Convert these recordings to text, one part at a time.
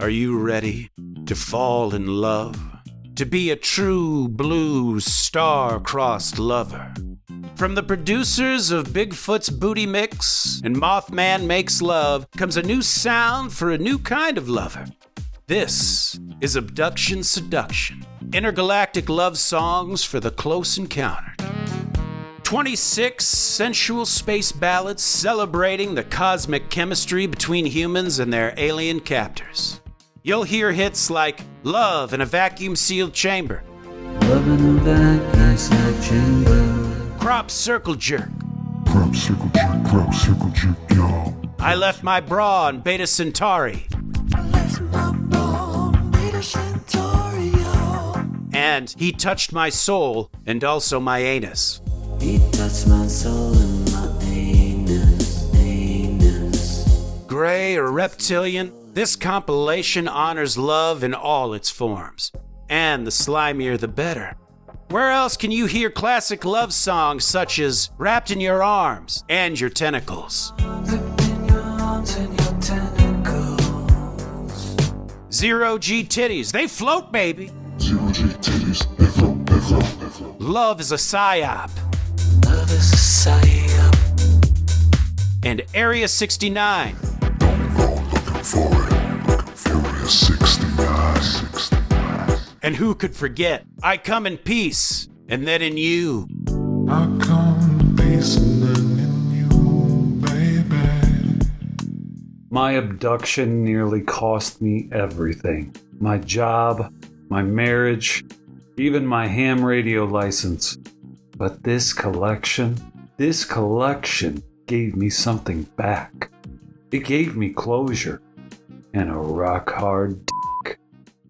Are you ready to fall in love? To be a true blue star-crossed lover? From the producers of Bigfoot's Booty Mix and Mothman Makes Love comes a new sound for a new kind of lover. This is Abduction, Seduction, intergalactic love songs for the close encounter. 26 sensual space ballads celebrating the cosmic chemistry between humans and their alien captors. You'll hear hits like Love in a Vacuum-Sealed Chamber, Love in a vacuum-sealed chamber, Crop Circle Jerk, Crop circle jerk, yo. I Left My Bra on Beta Centauri, I left my ball, Beta Centauri, yo. and He Touched My Soul and also my anus. He touched my soul and my anus. Gray or reptilian, this compilation honors love in all its forms. And the slimier the better. Where else can you hear classic love songs such as Wrapped in Your Arms and Your Tentacles? Wrapped in your arms and your tentacles. Zero G titties, they float, baby. Zero G titties, they float, they float, they float. Love is a psyop. Love is a psyop. And Area 69. Don't go looking for it, looking furious 69. And who could forget? I Come in Peace, and then in You. I come in peace and then in you, baby. My abduction nearly cost me everything. My job, my marriage, even my ham radio license. But this collection gave me something back. It gave me closure and a rock-hard dick.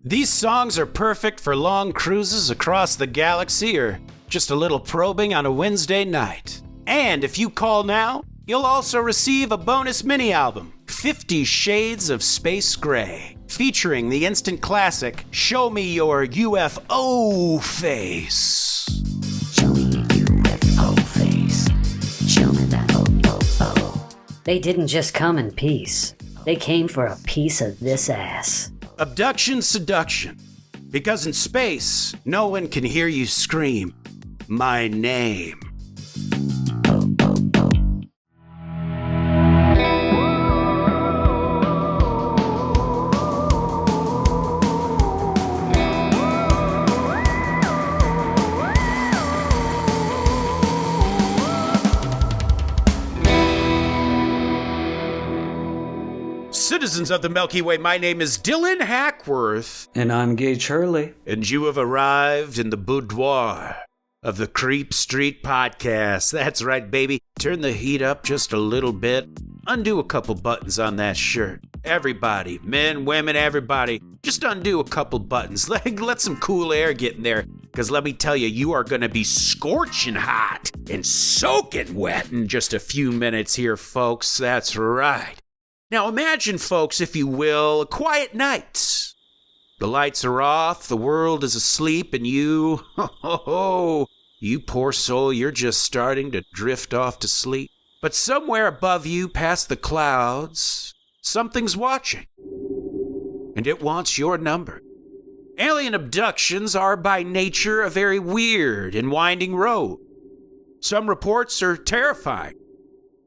These songs are perfect for long cruises across the galaxy or just a little probing on a Wednesday night. And if you call now, you'll also receive a bonus mini-album, 50 Shades of Space Gray, featuring the instant classic, Show Me Your UFO Face. Show me your UFO face. Show me that O. They didn't just come in peace. They came for a piece of this ass. Abduction, Seduction. Because in space, no one can hear you scream, my name. Citizens of the Milky Way, my name is Dylan Hackworth, And I'm Gage Hurley. and you have arrived in the boudoir of the Creep Street Podcast. That's right, baby. Turn the heat up just a little bit. Undo a couple buttons on that shirt. Everybody, men, women, everybody, just undo a couple buttons. Let some cool air get in there, because let me tell you, you are going to be scorching hot and soaking wet in just a few minutes here, folks. That's right. Now imagine, folks, if you will, a quiet night. The lights are off, the world is asleep, and you, you poor soul, you're just starting to drift off to sleep. But somewhere above you, past the clouds, something's watching. And it wants your number. Alien abductions are by nature a very weird and winding road. Some reports are terrifying.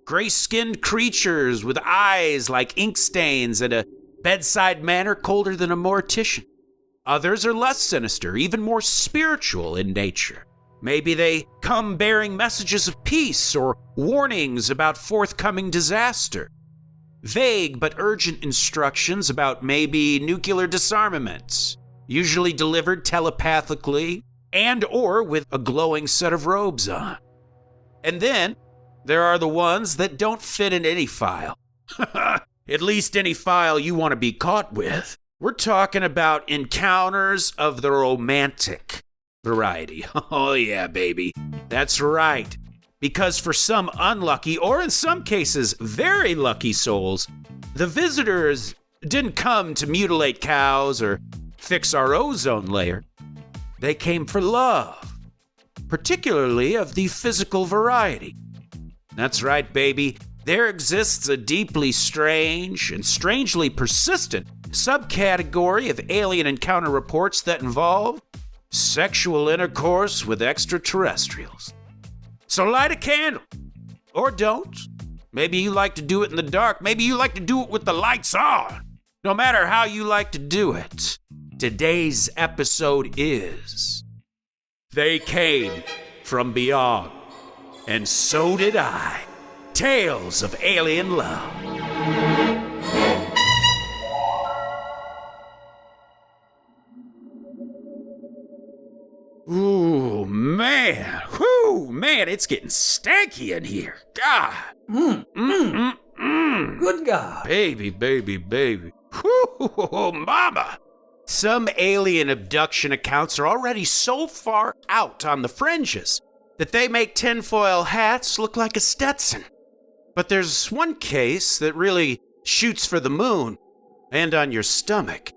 Gray-skinned creatures with eyes like ink stains and a bedside manner colder than a mortician. Others are less sinister, even more spiritual in nature. Maybe they come bearing messages of peace or warnings about forthcoming disaster. Vague but urgent instructions about maybe nuclear disarmament, usually delivered telepathically and or with a glowing set of robes on. And then there are the ones that don't fit in any file. At least any file you want to be caught with. We're talking about encounters of the romantic variety. Oh yeah, baby. That's right. Because for some unlucky, or in some cases very lucky souls, the visitors didn't come to mutilate cows or fix our ozone layer. They came for love, particularly of the physical variety. That's right, baby. There exists a deeply strange and strangely persistent subcategory of alien encounter reports that involve sexual intercourse with extraterrestrials. So light a candle, or don't. Maybe you like to do it in the dark. Maybe you like to do it with the lights on. No matter how you like to do it, today's episode is They Came From Beyond, and So Did I. Tales of Alien Love. Ooh, man. Whoo, man, it's getting stanky in here. God. Good God. Baby, baby, baby. Whoo, mama. Some alien abduction accounts are already so far out on the fringes that they make tinfoil hats look like a Stetson. But there's one case that really shoots for the moon and on your stomach.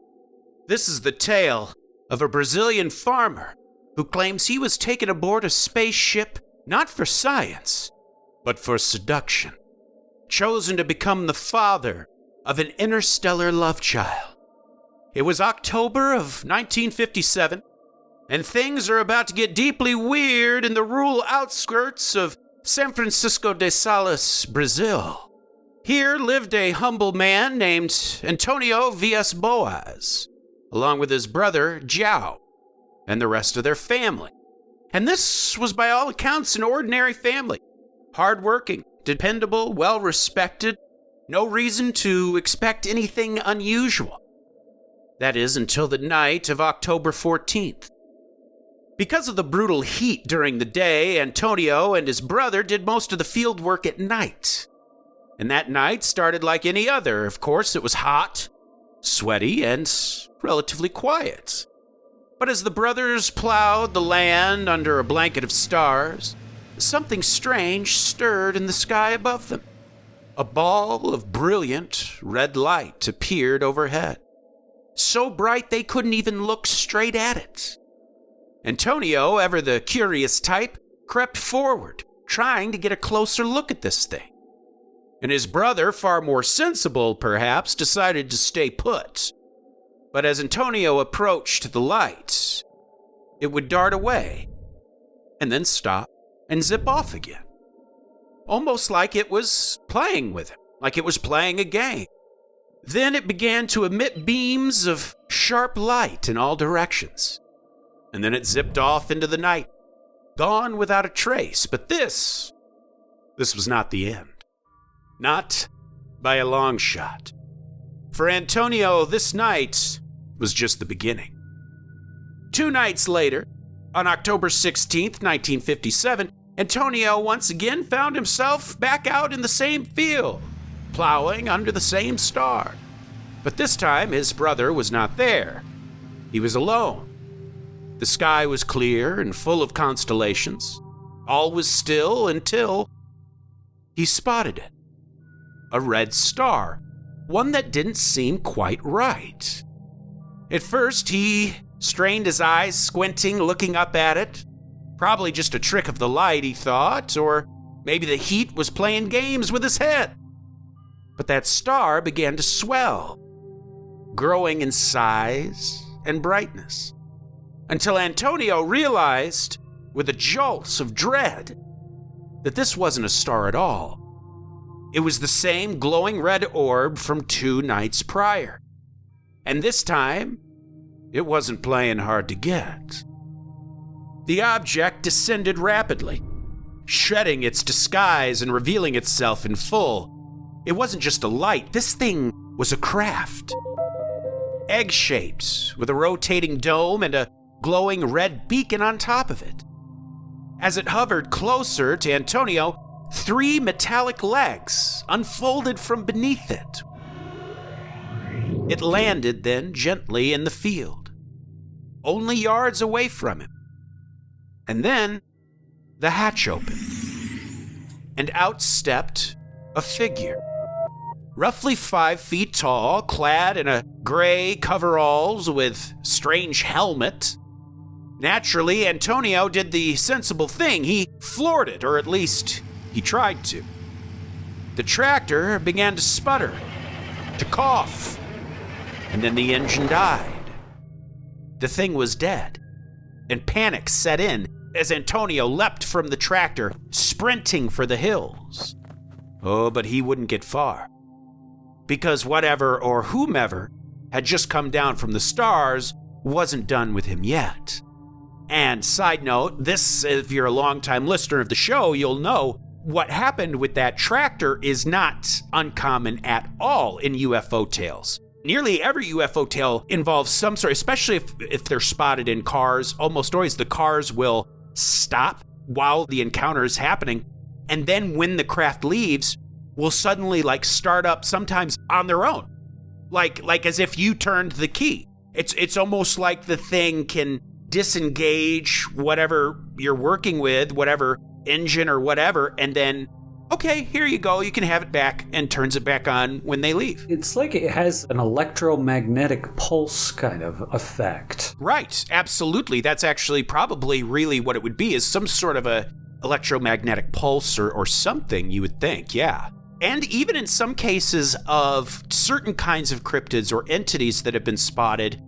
This is the tale of a Brazilian farmer who claims he was taken aboard a spaceship not for science, but for seduction, chosen to become the father of an interstellar love child. It was October of 1957, and things are about to get deeply weird in the rural outskirts of San Francisco de Sales, Brazil. Here lived a humble man named Antonio Villas Boas, along with his brother, João, and the rest of their family. And this was by all accounts an ordinary family. Hardworking, dependable, well-respected, no reason to expect anything unusual. That is, until the night of October 14th. Because of the brutal heat during the day, Antonio and his brother did most of the field work at night. And that night started like any other. Of course, it was hot, sweaty, and relatively quiet. But as the brothers plowed the land under a blanket of stars, something strange stirred in the sky above them. A ball of brilliant red light appeared overhead, so bright they couldn't even look straight at it. Antonio, ever the curious type, crept forward, trying to get a closer look at this thing. And his brother, far more sensible perhaps, decided to stay put. But as Antonio approached the light, it would dart away, and then stop and zip off again. Almost like it was playing with him, like it was playing a game. Then it began to emit beams of sharp light in all directions. And then it zipped off into the night, gone without a trace. But this was not the end. Not by a long shot. For Antonio, this night was just the beginning. 2 nights later, on October 16th, 1957, Antonio once again found himself back out in the same field, plowing under the same star. But this time, his brother was not there. He was alone. The sky was clear and full of constellations. All was still until he spotted it. A red star, one that didn't seem quite right. At first, he strained his eyes, squinting, looking up at it. Probably just a trick of the light, he thought, or maybe the heat was playing games with his head. But that star began to swell, growing in size and brightness, until Antonio realized, with a jolt of dread, that this wasn't a star at all. It was the same glowing red orb from 2 nights prior. And this time, it wasn't playing hard to get. The object descended rapidly, shedding its disguise and revealing itself in full. It wasn't just a light, this thing was a craft. Egg-shaped, with a rotating dome and a glowing red beacon on top of it. As it hovered closer to Antonio, 3 metallic legs unfolded from beneath it. It landed then gently in the field, only yards away from him. And then the hatch opened, and out stepped a figure, roughly 5 feet tall, clad in a gray coveralls with strange helmet. Naturally, Antonio did the sensible thing. He floored it, or at least he tried to. The tractor began to sputter, to cough, and then the engine died. The thing was dead, and panic set in as Antonio leapt from the tractor, sprinting for the hills. Oh, but he wouldn't get far, because whatever or whomever had just come down from the stars wasn't done with him yet. And side note, this, if you're a longtime listener of the show, you'll know what happened with that tractor is not uncommon at all in UFO tales. Nearly every UFO tale involves some sort, especially if they're spotted in cars, almost always the cars will stop while the encounter is happening. And then when the craft leaves, will suddenly start up sometimes on their own. Like as if you turned the key. It's almost like the thing can disengage whatever you're working with, whatever engine or whatever, and then, okay, here you go, you can have it back, and turns it back on when they leave. It's like it has an electromagnetic pulse kind of effect. Right, absolutely. That's actually probably really what it would be, is some sort of a electromagnetic pulse or something, you would think, yeah. And even in some cases of certain kinds of cryptids or entities that have been spotted,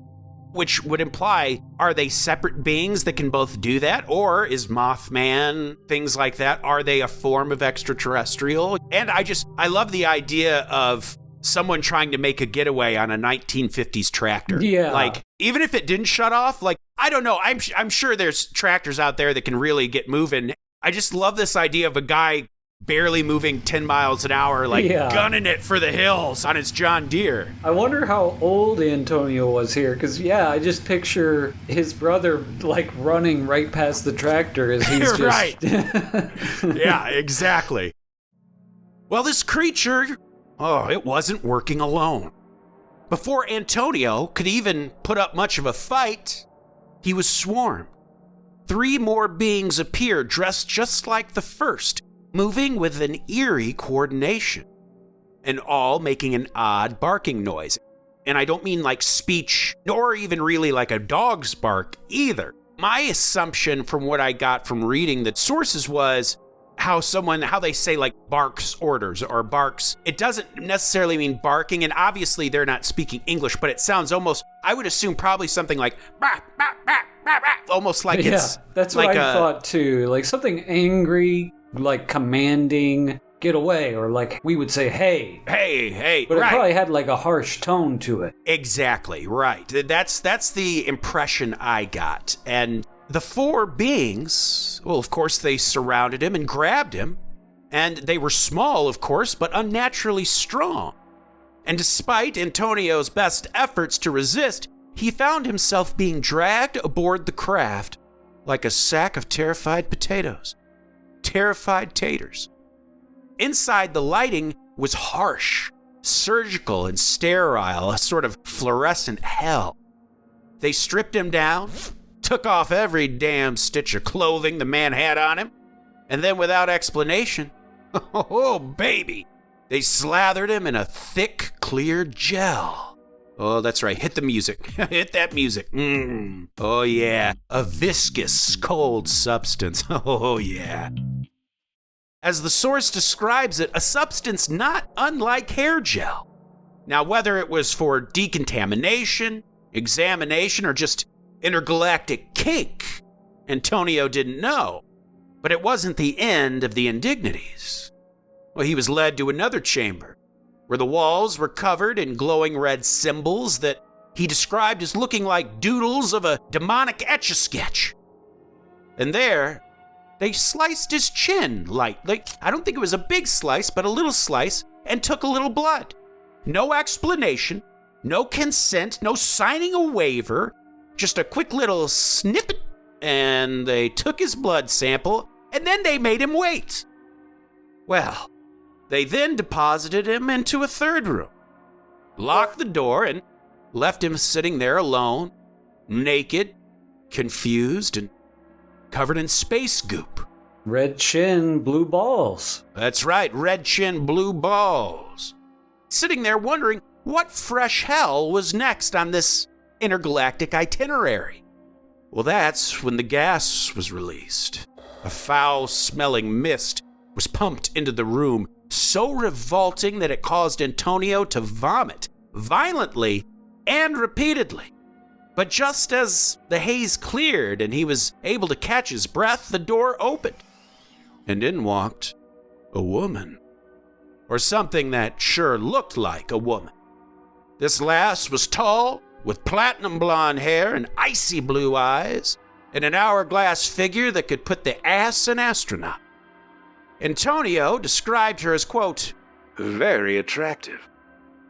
which would imply, are they separate beings that can both do that? Or is Mothman, things like that, are they a form of extraterrestrial? And I love the idea of someone trying to make a getaway on a 1950s tractor. Yeah. Even if it didn't shut off, I don't know, I'm sure there's tractors out there that can really get moving. I just love this idea of a guy barely moving 10 miles an hour, gunning it for the hills on his John Deere. I wonder how old Antonio was here, because, I just picture his brother, running right past the tractor as he's just... Right. Yeah, exactly. Well, this creature, it wasn't working alone. Before Antonio could even put up much of a fight, he was swarmed. 3 more beings appeared dressed just like the first, moving with an eerie coordination, and all making an odd barking noise. And I don't mean like speech, nor even really like a dog's bark either. My assumption from what I got from reading the sources was how they say barks orders or barks. It doesn't necessarily mean barking, and obviously they're not speaking English, but it sounds almost, I would assume probably something like, bah, bah, bah, bah, bah, almost like it's... That's what I thought too. Like something angry, commanding, get away, or we would say, hey. Hey, but right. It probably had a harsh tone to it. Exactly, right. That's the impression I got. And the 4 beings, well, of course, they surrounded him and grabbed him. And they were small, of course, but unnaturally strong. And despite Antonio's best efforts to resist, he found himself being dragged aboard the craft like a sack of terrified potatoes. Terrified taters. Inside, the lighting was harsh, surgical, and sterile, a sort of fluorescent hell. They stripped him down, took off every damn stitch of clothing the man had on him, and then without explanation, oh baby, they slathered him in a thick, clear gel. Oh, that's right, hit the music. Hit that music. Oh yeah, a viscous, cold substance. Oh yeah. As the source describes it, a substance not unlike hair gel. Now, whether it was for decontamination, examination, or just intergalactic kink, Antonio didn't know. But it wasn't the end of the indignities. Well, he was led to another chamber, where the walls were covered in glowing red symbols that he described as looking like doodles of a demonic etch-a-sketch. And there, they sliced his chin lightly. I don't think it was a big slice, but a little slice, and took a little blood. No explanation, no consent, no signing a waiver, just a quick little snippet, and they took his blood sample, and then they made him wait. Well, they then deposited him into a 3rd room, locked the door, and left him sitting there alone, naked, confused, and covered in space goop. Red chin, blue balls. That's right, red chin, blue balls. Sitting there wondering what fresh hell was next on this intergalactic itinerary. Well, that's when the gas was released. A foul-smelling mist was pumped into the room, so revolting that it caused Antonio to vomit violently and repeatedly. But just as the haze cleared and he was able to catch his breath, the door opened, and in walked a woman. Or something that sure looked like a woman. This lass was tall, with platinum blonde hair and icy blue eyes, and an hourglass figure that could put the ass in astronaut. Antonio described her as, quote, very attractive.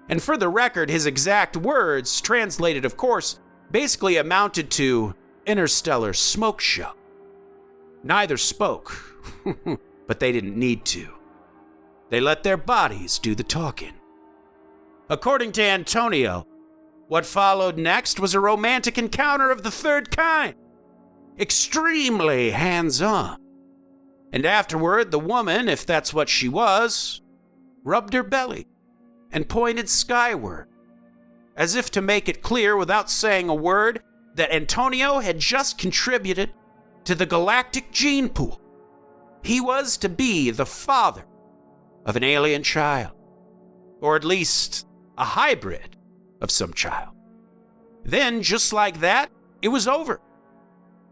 And for the record, his exact words, translated of course, basically amounted to interstellar smoke show. Neither spoke, but they didn't need to. They let their bodies do the talking. According to Antonio, what followed next was a romantic encounter of the third kind. Extremely hands-on. And afterward, the woman, if that's what she was, rubbed her belly and pointed skyward, as if to make it clear without saying a word that Antonio had just contributed to the galactic gene pool. He was to be the father of an alien child, or at least a hybrid of some child. Then, just like that, it was over.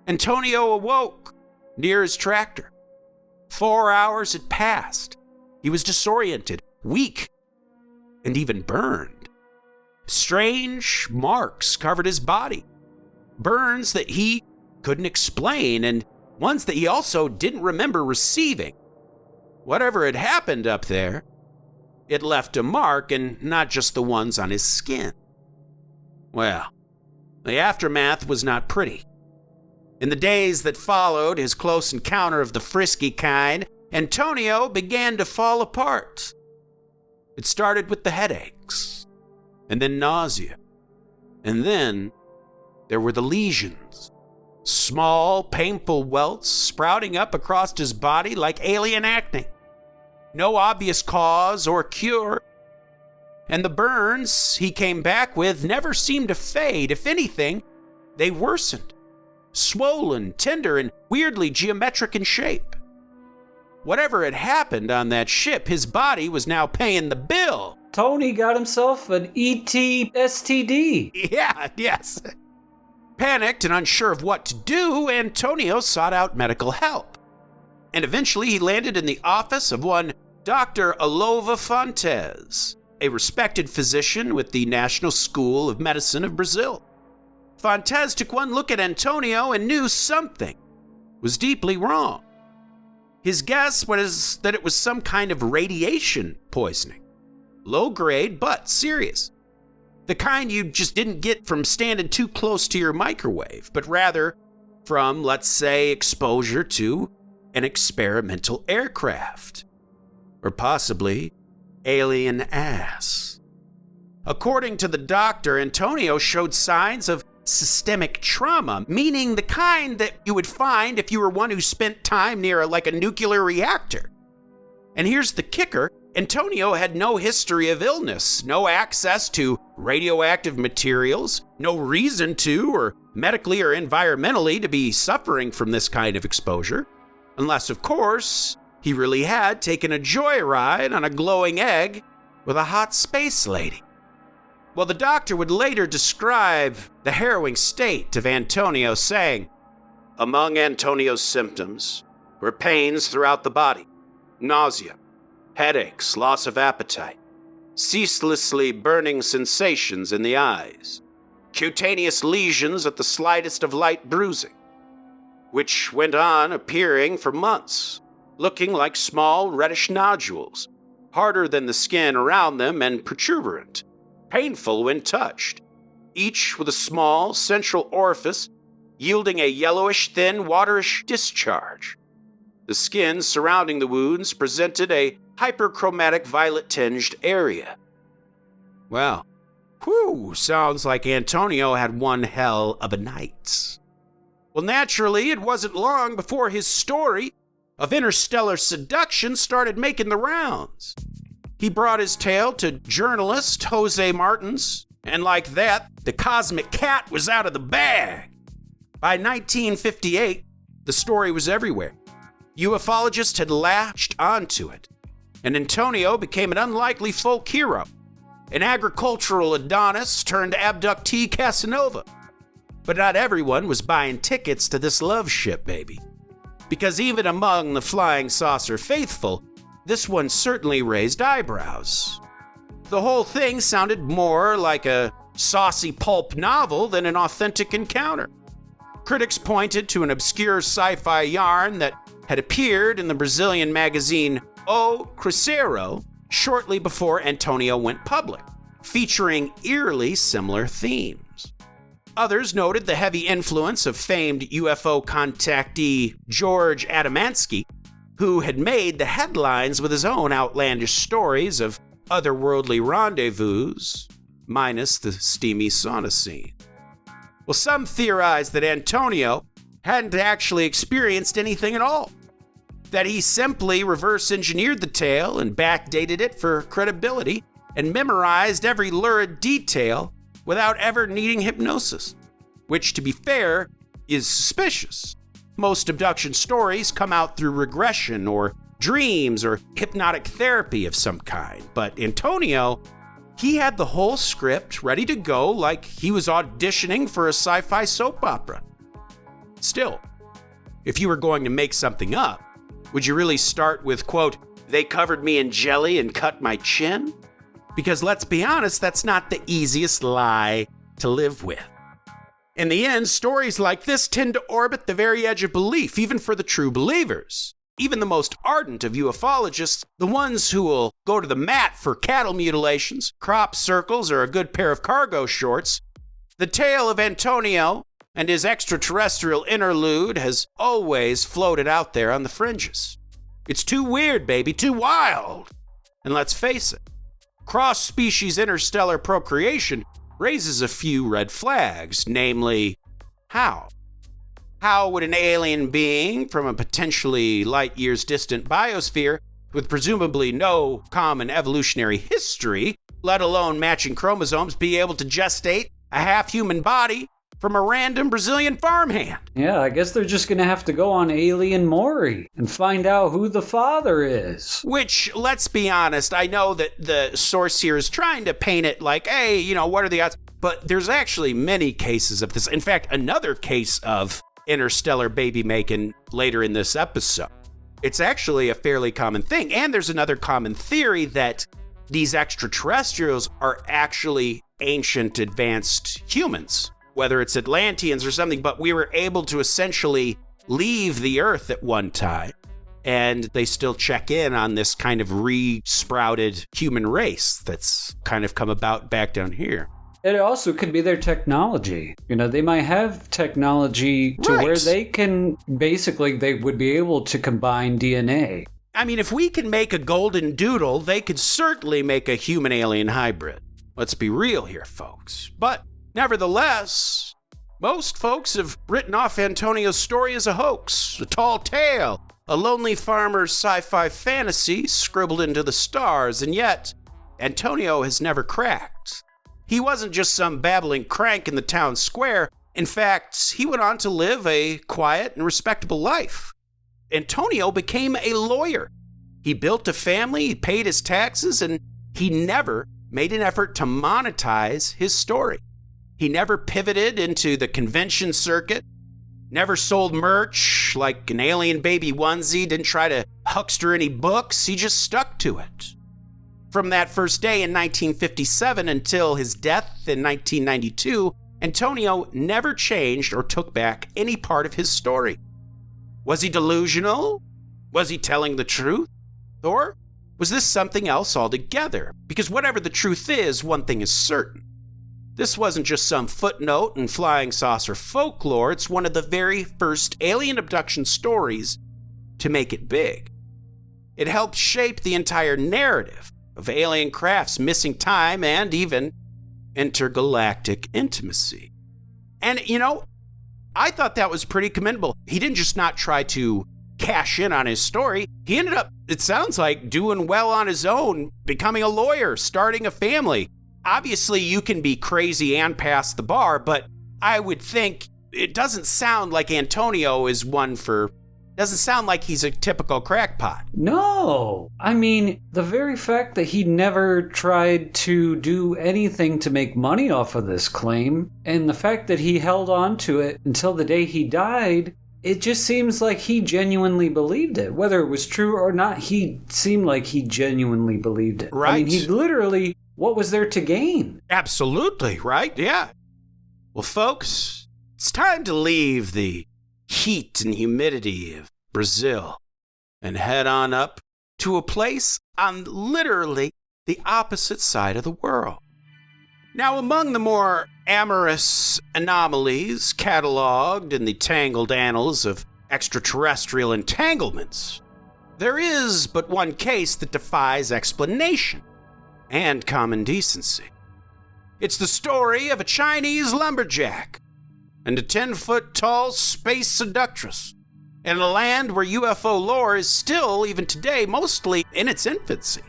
Antonio awoke near his tractor. 4 hours had passed. He was disoriented, weak, and even burned. Strange marks covered his body. Burns that he couldn't explain, and ones that he also didn't remember receiving. Whatever had happened up there, it left a mark, and not just the ones on his skin. Well, the aftermath was not pretty. In the days that followed his close encounter of the frisky kind, Antonio began to fall apart. It started with the headaches, and then nausea, and then there were the lesions. Small, painful welts sprouting up across his body like alien acne. No obvious cause or cure. And the burns he came back with never seemed to fade. If anything, they worsened. Swollen, tender, and weirdly geometric in shape. Whatever had happened on that ship, his body was now paying the bill. Tony got himself an ET STD. Yeah, yes. Panicked and unsure of what to do, Antonio sought out medical help. And eventually he landed in the office of one Dr. Alova Fontes, a respected physician with the National School of Medicine of Brazil. Fontes took one look at Antonio and knew something was deeply wrong. His guess was that it was some kind of radiation poisoning. Low grade, but serious. The kind you just didn't get from standing too close to your microwave, but rather from, let's say, exposure to an experimental aircraft. Or possibly alien ass. According to the doctor, Antonio showed signs of systemic trauma, meaning the kind that you would find if you were one who spent time near a nuclear reactor. And here's the kicker. Antonio had no history of illness, no access to radioactive materials, no reason to, or medically or environmentally, to be suffering from this kind of exposure. Unless, of course, he really had taken a joyride on a glowing egg with a hot space lady. Well, the doctor would later describe the harrowing state of Antonio, saying, among Antonio's symptoms were pains throughout the body, nausea, headaches, loss of appetite, ceaselessly burning sensations in the eyes, cutaneous lesions at the slightest of light bruising, which went on appearing for months, looking like small reddish nodules, harder than the skin around them and protuberant, painful when touched, each with a small central orifice yielding a yellowish, thin, waterish discharge. The skin surrounding the wounds presented a hyperchromatic violet-tinged area. Well, sounds like Antonio had one hell of a night. Well, naturally, it wasn't long before his story of interstellar seduction started making the rounds. He brought his tale to journalist Jose Martins, and like that, the cosmic cat was out of the bag. By 1958, the story was everywhere. Ufologists had latched onto it, and Antonio became an unlikely folk hero. an agricultural Adonis turned abductee Casanova. But not everyone was buying tickets to this love ship, baby. Because even among the flying saucer faithful, this one certainly raised eyebrows. The whole thing sounded more like a saucy pulp novel than an authentic encounter. Critics pointed to an obscure sci-fi yarn that had appeared in the Brazilian magazine O Cruzeiro shortly before Antonio went public, featuring eerily similar themes. Others noted the heavy influence of famed UFO contactee George Adamansky, who had made the headlines with his own outlandish stories of otherworldly rendezvous, minus the steamy sauna scene. Well, some theorized that Antonio hadn't actually experienced anything at all, that he simply reverse engineered the tale and backdated it for credibility and memorized every lurid detail without ever needing hypnosis, which, to be fair, is suspicious. Most abduction stories come out through regression or dreams or hypnotic therapy of some kind, but Antonio, he had the whole script ready to go like he was auditioning for a sci-fi soap opera. Still, if you were going to make something up, would you really start with, quote, "They covered me in jelly and cut my chin"? Because let's be honest, that's not the easiest lie to live with. In the end, stories like this tend to orbit the very edge of belief, even for the true believers. Even the most ardent of ufologists, the ones who will go to the mat for cattle mutilations, crop circles, or a good pair of cargo shorts, the tale of Antonio and his extraterrestrial interlude has always floated out there on the fringes. It's too weird, baby, too wild. And let's face it, cross-species interstellar procreation raises a few red flags, namely, how? How would an alien being from a potentially light years distant biosphere with presumably no common evolutionary history, let alone matching chromosomes, be able to gestate a half-human body from a random Brazilian farmhand? Yeah, I guess they're just gonna have to go on Alien Maury and find out who the father is. Which, let's be honest, I know that the source here is trying to paint it like, hey, what are the odds? But there's actually many cases of this. In fact, another case of interstellar baby making later in this episode. It's actually a fairly common thing. And there's another common theory that these extraterrestrials are actually ancient advanced humans, whether it's Atlanteans or something, but we were able to essentially leave the Earth at one time, and they still check in on this kind of re-sprouted human race that's kind of come about back down here. It also could be their technology. They might have technology to where they can, basically, they would be able to combine DNA. I mean, if we can make a golden doodle, they could certainly make a human-alien hybrid. Let's be real here, folks. But nevertheless, most folks have written off Antonio's story as a hoax, a tall tale, a lonely farmer's sci-fi fantasy scribbled into the stars, and yet Antonio has never cracked. He wasn't just some babbling crank in the town square. In fact, he went on to live a quiet and respectable life. Antonio became a lawyer. He built a family, he paid his taxes, and he never made an effort to monetize his story. He never pivoted into the convention circuit, never sold merch like an alien baby onesie, didn't try to huckster any books, he just stuck to it. From that first day in 1957 until his death in 1992, Antonio never changed or took back any part of his story. Was he delusional? Was he telling the truth? Or was this something else altogether? Because whatever the truth is, one thing is certain. This wasn't just some footnote in flying saucer folklore, it's one of the very first alien abduction stories to make it big. It helped shape the entire narrative of alien craft's missing time and even intergalactic intimacy. And, I thought that was pretty commendable. He didn't just not try to cash in on his story. He ended up, it sounds like, doing well on his own, becoming a lawyer, starting a family. Obviously, you can be crazy and pass the bar, but I would think it doesn't sound like Antonio is one for Doesn't sound like he's a typical crackpot. No! I mean, the very fact that he never tried to do anything to make money off of this claim, and the fact that he held on to it until the day he died, it just seems like he genuinely believed it. Whether it was true or not, he seemed like he genuinely believed it. Right. I mean, he literally, what was there to gain? Absolutely, right? Yeah. Well, folks, it's time to leave the heat and humidity of Brazil and head on up to a place on literally the opposite side of the world. Now, among the more amorous anomalies cataloged in the tangled annals of extraterrestrial entanglements, there is but one case that defies explanation and common decency. It's the story of a Chinese lumberjack and a 10-foot-tall space seductress in a land where UFO lore is still, even today, mostly in its infancy.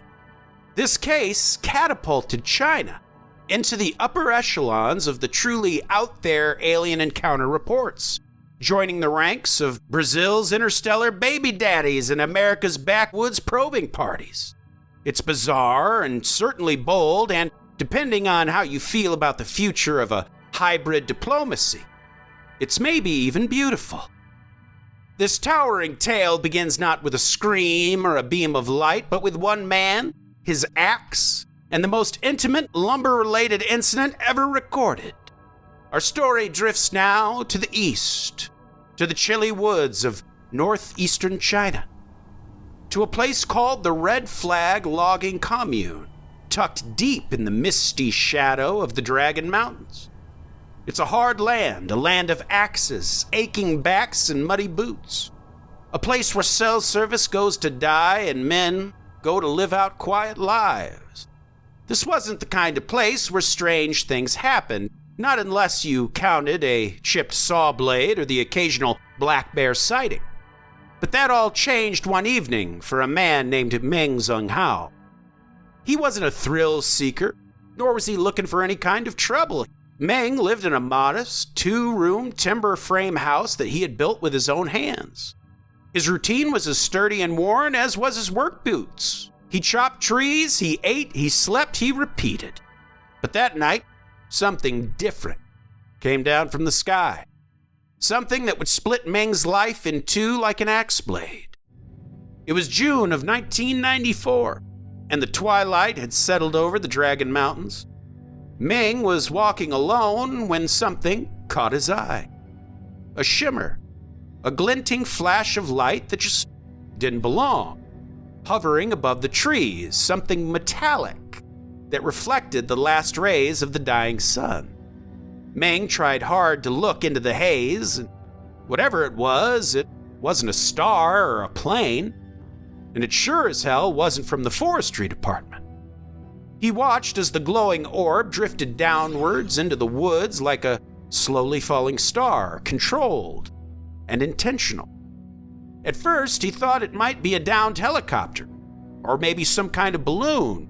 This case catapulted China into the upper echelons of the truly out-there alien encounter reports, joining the ranks of Brazil's interstellar baby daddies and America's backwoods probing parties. It's bizarre and certainly bold, and depending on how you feel about the future of a hybrid diplomacy, it's maybe even beautiful. This towering tale begins not with a scream or a beam of light, but with one man, his axe, and the most intimate lumber-related incident ever recorded. Our story drifts now to the east, to the chilly woods of northeastern China, to a place called the Red Flag Logging Commune, tucked deep in the misty shadow of the Dragon Mountains. It's a hard land, a land of axes, aching backs, and muddy boots. A place where cell service goes to die and men go to live out quiet lives. This wasn't the kind of place where strange things happened, not unless you counted a chipped saw blade or the occasional black bear sighting. But that all changed one evening for a man named Meng Zhonghao. He wasn't a thrill seeker, nor was he looking for any kind of trouble. Meng lived in a modest, 2-room timber frame house that he had built with his own hands. His routine was as sturdy and worn as was his work boots. He chopped trees, he ate, he slept, he repeated. But that night, something different came down from the sky. Something that would split Meng's life in two like an axe blade. It was June of 1994, and the twilight had settled over the Dragon Mountains. Meng was walking alone when something caught his eye. A shimmer, a glinting flash of light that just didn't belong. Hovering above the trees, something metallic that reflected the last rays of the dying sun. Meng tried hard to look into the haze, and whatever it wasn't a star or a plane, and it sure as hell wasn't from the forestry department. He watched as the glowing orb drifted downwards into the woods like a slowly falling star, controlled and intentional. At first, he thought it might be a downed helicopter, or maybe some kind of balloon.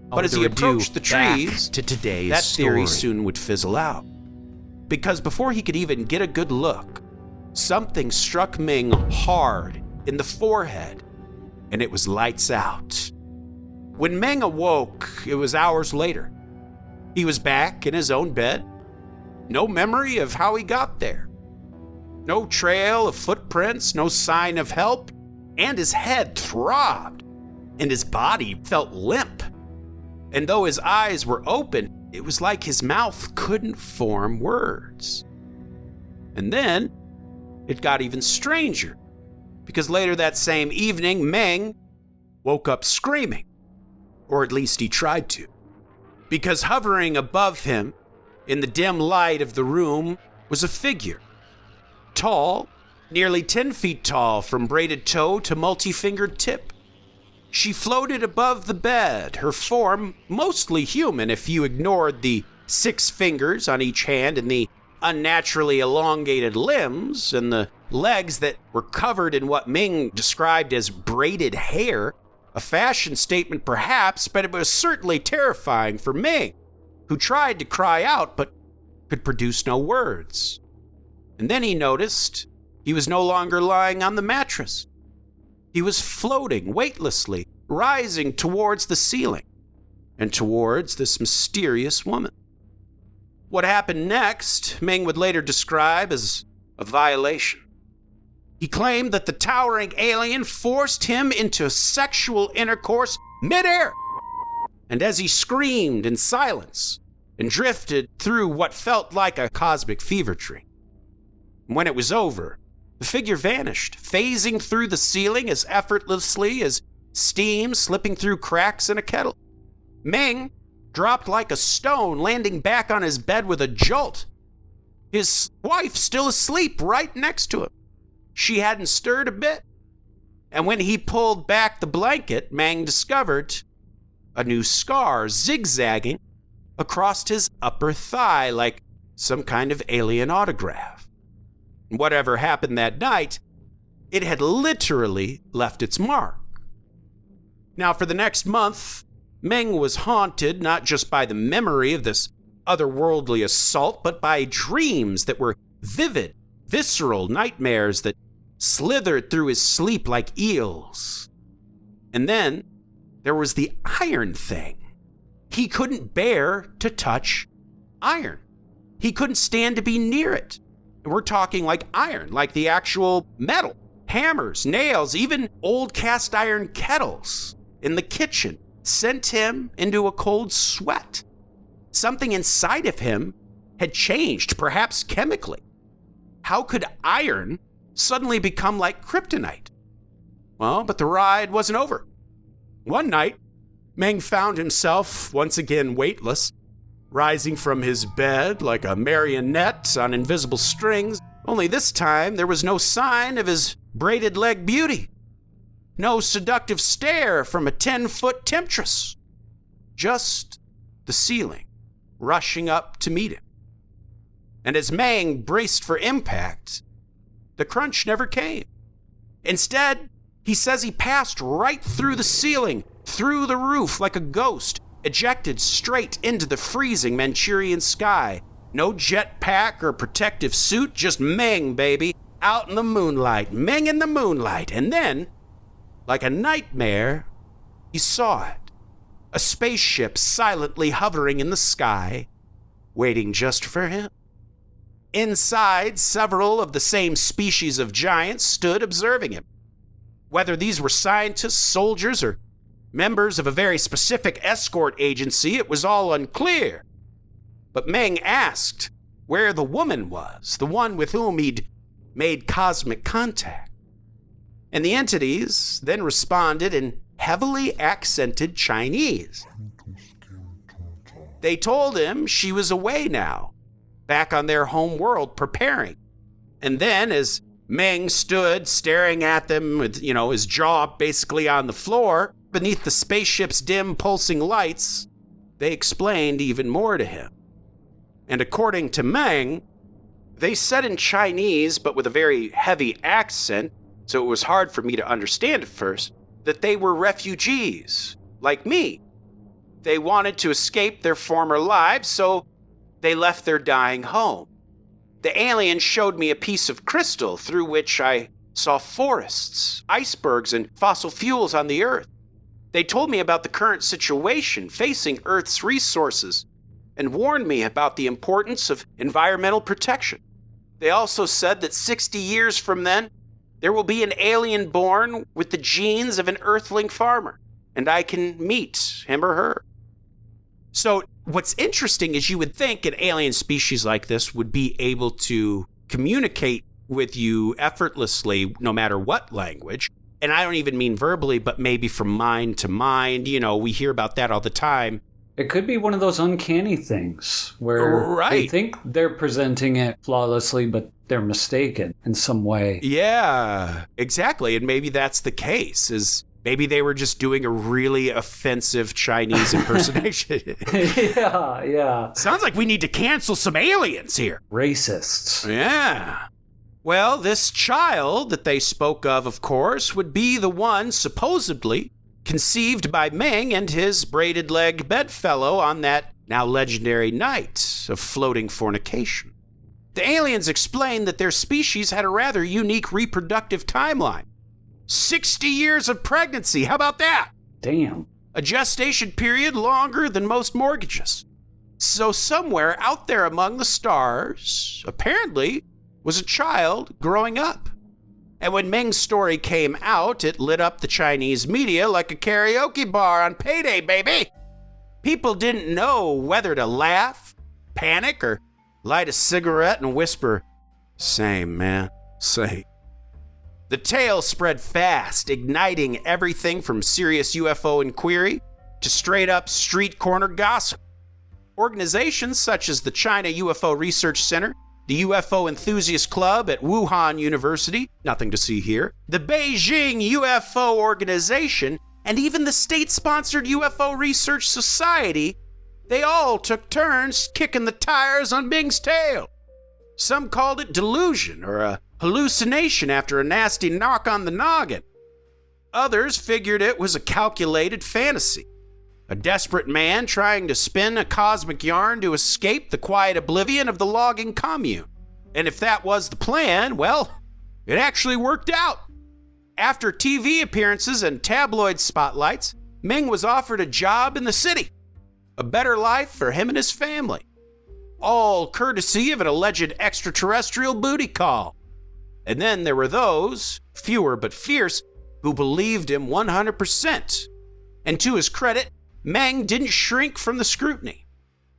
But as he approached the trees, to today's that theory story. soon would fizzle out. Because before he could even get a good look, something struck Meng hard in the forehead, and it was lights out. When Meng awoke, it was hours later. He was back in his own bed. No memory of how he got there. No trail of footprints, no sign of help, and his head throbbed, and his body felt limp. And though his eyes were open, it was like his mouth couldn't form words. And then it got even stranger, because later that same evening, Meng woke up screaming. Or at least he tried to. Because hovering above him, in the dim light of the room, was a figure. Tall, nearly 10 feet tall from braided toe to multi-fingered tip. She floated above the bed, her form mostly human if you ignored the 6 fingers on each hand and the unnaturally elongated limbs and the legs that were covered in what Meng described as braided hair. A fashion statement perhaps, but it was certainly terrifying for Meng, who tried to cry out but could produce no words. And then he noticed he was no longer lying on the mattress. He was floating weightlessly, rising towards the ceiling and towards this mysterious woman. What happened next, Meng would later describe as a violation. He claimed that the towering alien forced him into sexual intercourse midair. And as he screamed in silence and drifted through what felt like a cosmic fever dream, when it was over, the figure vanished, phasing through the ceiling as effortlessly as steam slipping through cracks in a kettle. Meng dropped like a stone, landing back on his bed with a jolt. His wife still asleep right next to him. She hadn't stirred a bit. And when he pulled back the blanket, Meng discovered a new scar zigzagging across his upper thigh like some kind of alien autograph. Whatever happened that night, it had literally left its mark. Now, for the next month, Meng was haunted not just by the memory of this otherworldly assault, but by dreams that were vivid, visceral nightmares that slithered through his sleep like eels. And then there was the iron thing. He couldn't bear to touch iron. He couldn't stand to be near it. And we're talking like iron, like the actual metal, hammers, nails, even old cast iron kettles in the kitchen sent him into a cold sweat. Something inside of him had changed, perhaps chemically. How could iron suddenly become like kryptonite? Well, but the ride wasn't over. One night, Meng found himself once again weightless, rising from his bed like a marionette on invisible strings, only this time there was no sign of his braided leg beauty. No seductive stare from a 10-foot temptress. Just the ceiling, rushing up to meet him. And as Meng braced for impact, the crunch never came. Instead, he says he passed right through the ceiling, through the roof like a ghost, ejected straight into the freezing Manchurian sky. No jetpack or protective suit, just Meng, baby, out in the moonlight, Meng in the moonlight. And then, like a nightmare, he saw it. A spaceship silently hovering in the sky, waiting just for him. Inside, several of the same species of giants stood observing him. Whether these were scientists, soldiers, or members of a very specific escort agency, it was all unclear. But Meng asked where the woman was, the one with whom he'd made cosmic contact. And the entities then responded in heavily accented Chinese. They told him she was away now, back on their home world preparing. And then as Meng stood staring at them with, his jaw basically on the floor beneath the spaceship's dim pulsing lights, they explained even more to him. And according to Meng, they said in Chinese, but with a very heavy accent, so it was hard for me to understand at first, that they were refugees, like me. They wanted to escape their former lives, so they left their dying home. The alien showed me a piece of crystal through which I saw forests, icebergs, and fossil fuels on the Earth. They told me about the current situation facing Earth's resources and warned me about the importance of environmental protection. They also said that 60 years from then, there will be an alien born with the genes of an Earthling farmer, and I can meet him or her. So what's interesting is you would think an alien species like this would be able to communicate with you effortlessly, no matter what language. And I don't even mean verbally, but maybe from mind to mind. We hear about that all the time. It could be one of those uncanny things where they think they're presenting it flawlessly, but they're mistaken in some way. Yeah, exactly. And maybe that's the case, is maybe they were just doing a really offensive Chinese impersonation. Yeah. Sounds like we need to cancel some aliens here. Racists. Yeah. Well, this child that they spoke of course, would be the one supposedly conceived by Meng and his braided leg bedfellow on that now legendary night of floating fornication. The aliens explained that their species had a rather unique reproductive timeline. 60 years of pregnancy, how about that? Damn. A gestation period longer than most mortgages. So somewhere out there among the stars, apparently, was a child growing up. And when Ming's story came out, it lit up the Chinese media like a karaoke bar on payday, baby. People didn't know whether to laugh, panic, or light a cigarette and whisper, "Same, man, same." The tale spread fast, igniting everything from serious UFO inquiry to straight-up street corner gossip. Organizations such as the China UFO Research Center, the UFO Enthusiast Club at Wuhan University, nothing to see here, the Beijing UFO Organization, and even the state-sponsored UFO Research Society, they all took turns kicking the tires on Ming's tale. Some called it delusion or a hallucination after a nasty knock on the noggin. Others figured it was a calculated fantasy, a desperate man trying to spin a cosmic yarn to escape the quiet oblivion of the logging commune. And if that was the plan, well, it actually worked out. After TV appearances and tabloid spotlights, Ming was offered a job in the city, a better life for him and his family, all courtesy of an alleged extraterrestrial booty call. And then there were those, fewer but fierce, who believed him 100%. And to his credit, Meng didn't shrink from the scrutiny.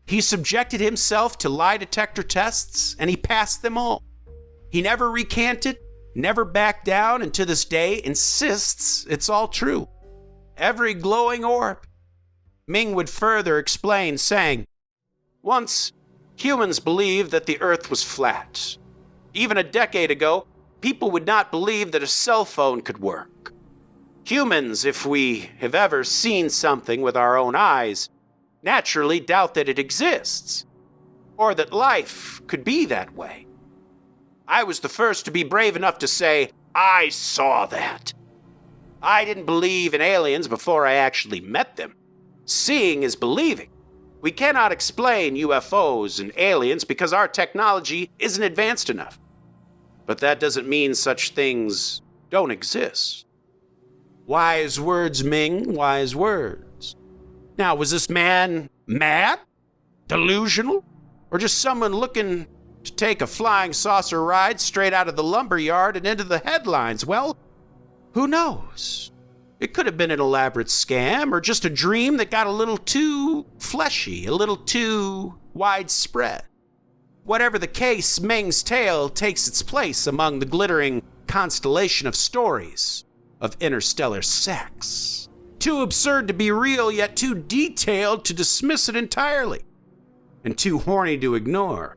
He subjected himself to lie detector tests, and he passed them all. He never recanted, never backed down, and to this day insists it's all true. Every glowing orb. Ming would further explain, saying, "Once, humans believed that the Earth was flat. Even a decade ago, people would not believe that a cell phone could work. Humans, if we have ever seen something with our own eyes, naturally doubt that it exists, or that life could be that way. I was the first to be brave enough to say, I saw that. I didn't believe in aliens before I actually met them. Seeing is believing. We cannot explain UFOs and aliens because our technology isn't advanced enough. But that doesn't mean such things don't exist." Wise words, Ming, wise words. Now, was this man mad? Delusional? Or just someone looking to take a flying saucer ride straight out of the lumberyard and into the headlines? Well, who knows? It could have been an elaborate scam or just a dream that got a little too fleshy, a little too widespread. Whatever the case, Meng's tale takes its place among the glittering constellation of stories of interstellar sex. Too absurd to be real, yet too detailed to dismiss it entirely, and too horny to ignore.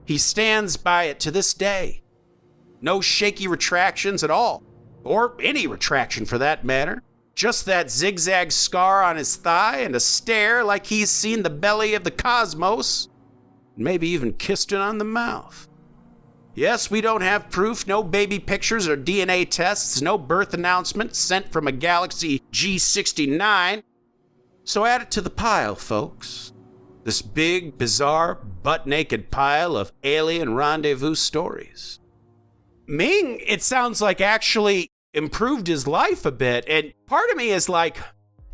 He stands by it to this day. No shaky retractions at all, or any retraction for that matter. Just that zigzag scar on his thigh and a stare like he's seen the belly of the cosmos, maybe even kissed it on the mouth. Yes, we don't have proof, no baby pictures or DNA tests, no birth announcement sent from a Galaxy G69. So add it to the pile, folks. This big, bizarre, butt-naked pile of alien rendezvous stories. Ming, it sounds like, actually improved his life a bit, and part of me is like,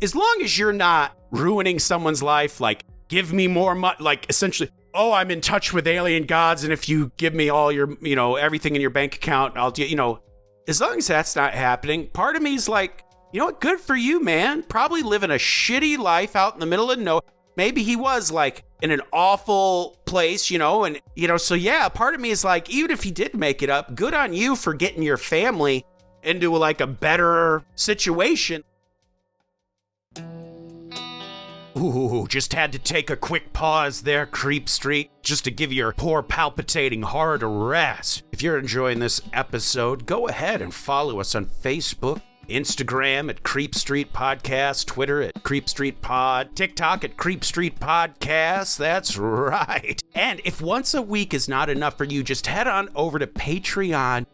as long as you're not ruining someone's life, like, give me more money, like, essentially, oh, I'm in touch with alien gods, and if you give me all your, everything in your bank account, I'll, as long as that's not happening, part of me is like, you know what, good for you, man. Probably living a shitty life out in the middle of nowhere. Maybe he was, like, in an awful place, and, so yeah, part of me is like, even if he did make it up, good on you for getting your family into, like, a better situation. Ooh, just had to take a quick pause there, Creep Street, just to give your poor palpitating heart a rest. If you're enjoying this episode, go ahead and follow us on Facebook, Instagram at Creep Street Podcast, Twitter at Creep Street Pod, TikTok at Creep Street Podcast. That's right. And if once a week is not enough for you, just head on over to patreon.com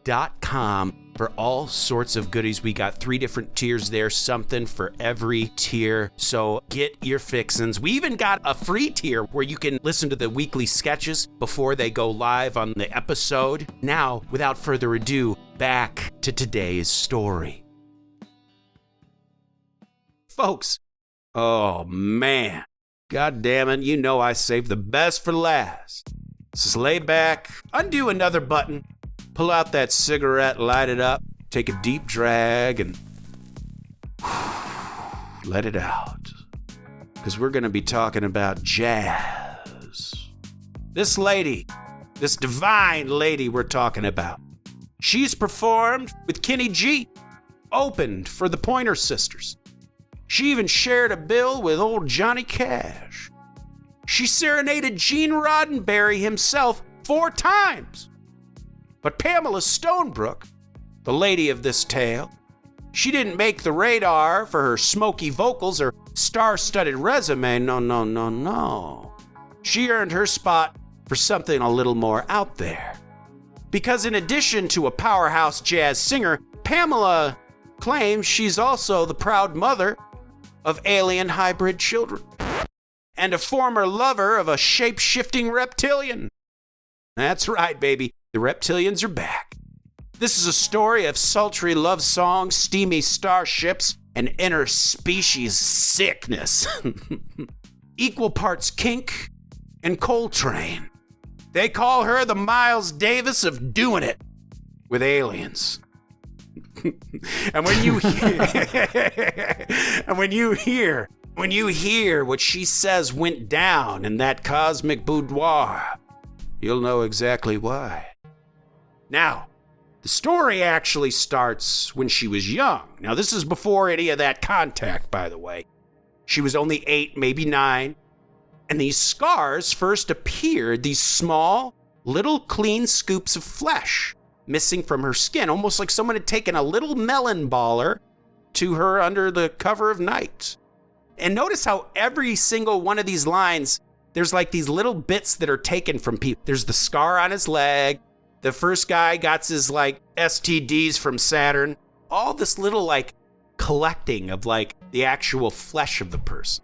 for all sorts of goodies. We got 3 different tiers there, something for every tier. So get your fixins. We even got a free tier where you can listen to the weekly sketches before they go live on the episode. Now, without further ado, back to today's story. Folks, oh man, God damn it, you know I saved the best for last. Just lay back, undo another button, pull out that cigarette, light it up, take a deep drag, and let it out. Because we're going to be talking about jazz. This lady, this divine lady we're talking about, she's performed with Kenny G, opened for the Pointer Sisters. She even shared a bill with old Johnny Cash. She serenaded Gene Roddenberry himself 4 times. But Pamela Stonebrook, the lady of this tale, she didn't make the radar for her smoky vocals or star-studded resume. No. She earned her spot for something a little more out there. Because in addition to a powerhouse jazz singer, Pamela claims she's also the proud mother of alien hybrid children and a former lover of a shape-shifting reptilian. That's right, baby. The reptilians are back. This is a story of sultry love songs, steamy starships, and interspecies sickness. Equal parts kink and Coltrane. They call her the Miles Davis of doing it with aliens. And when you hear what she says went down in that cosmic boudoir, you'll know exactly why. Now, the story actually starts when she was young. Now, this is before any of that contact, by the way. She was only 8, maybe 9. And these scars first appeared, these small, little clean scoops of flesh missing from her skin, almost like someone had taken a little melon baller to her under the cover of night. And notice how every single one of these lines, there's like these little bits that are taken from people. There's the scar on his leg. The first guy got his like STDs from Saturn. All this little like collecting of like the actual flesh of the person.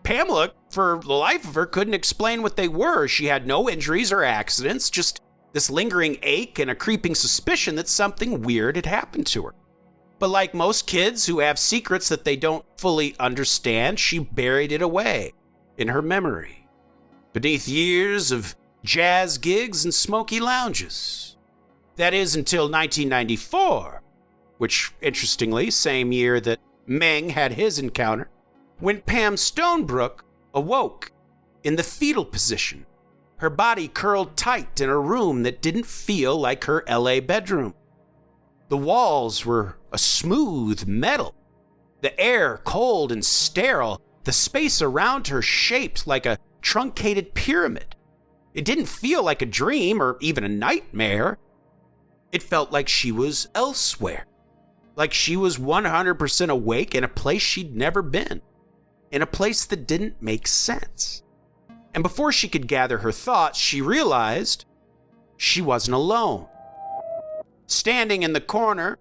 Pamela, for the life of her, couldn't explain what they were. She had no injuries or accidents, just this lingering ache and a creeping suspicion that something weird had happened to her. But like most kids who have secrets that they don't fully understand, she buried it away in her memory, beneath years of jazz gigs and smoky lounges. That is until 1994, which, interestingly, same year that Meng had his encounter, when Pam Stonebrook awoke in the fetal position, her body curled tight in a room that didn't feel like her LA bedroom. The walls were a smooth metal, the air cold and sterile, the space around her shaped like a truncated pyramid. It didn't feel like a dream or even a nightmare. It felt like she was elsewhere, like she was 100% awake in a place she'd never been, in a place that didn't make sense. And before she could gather her thoughts, she realized she wasn't alone. Standing in the corner,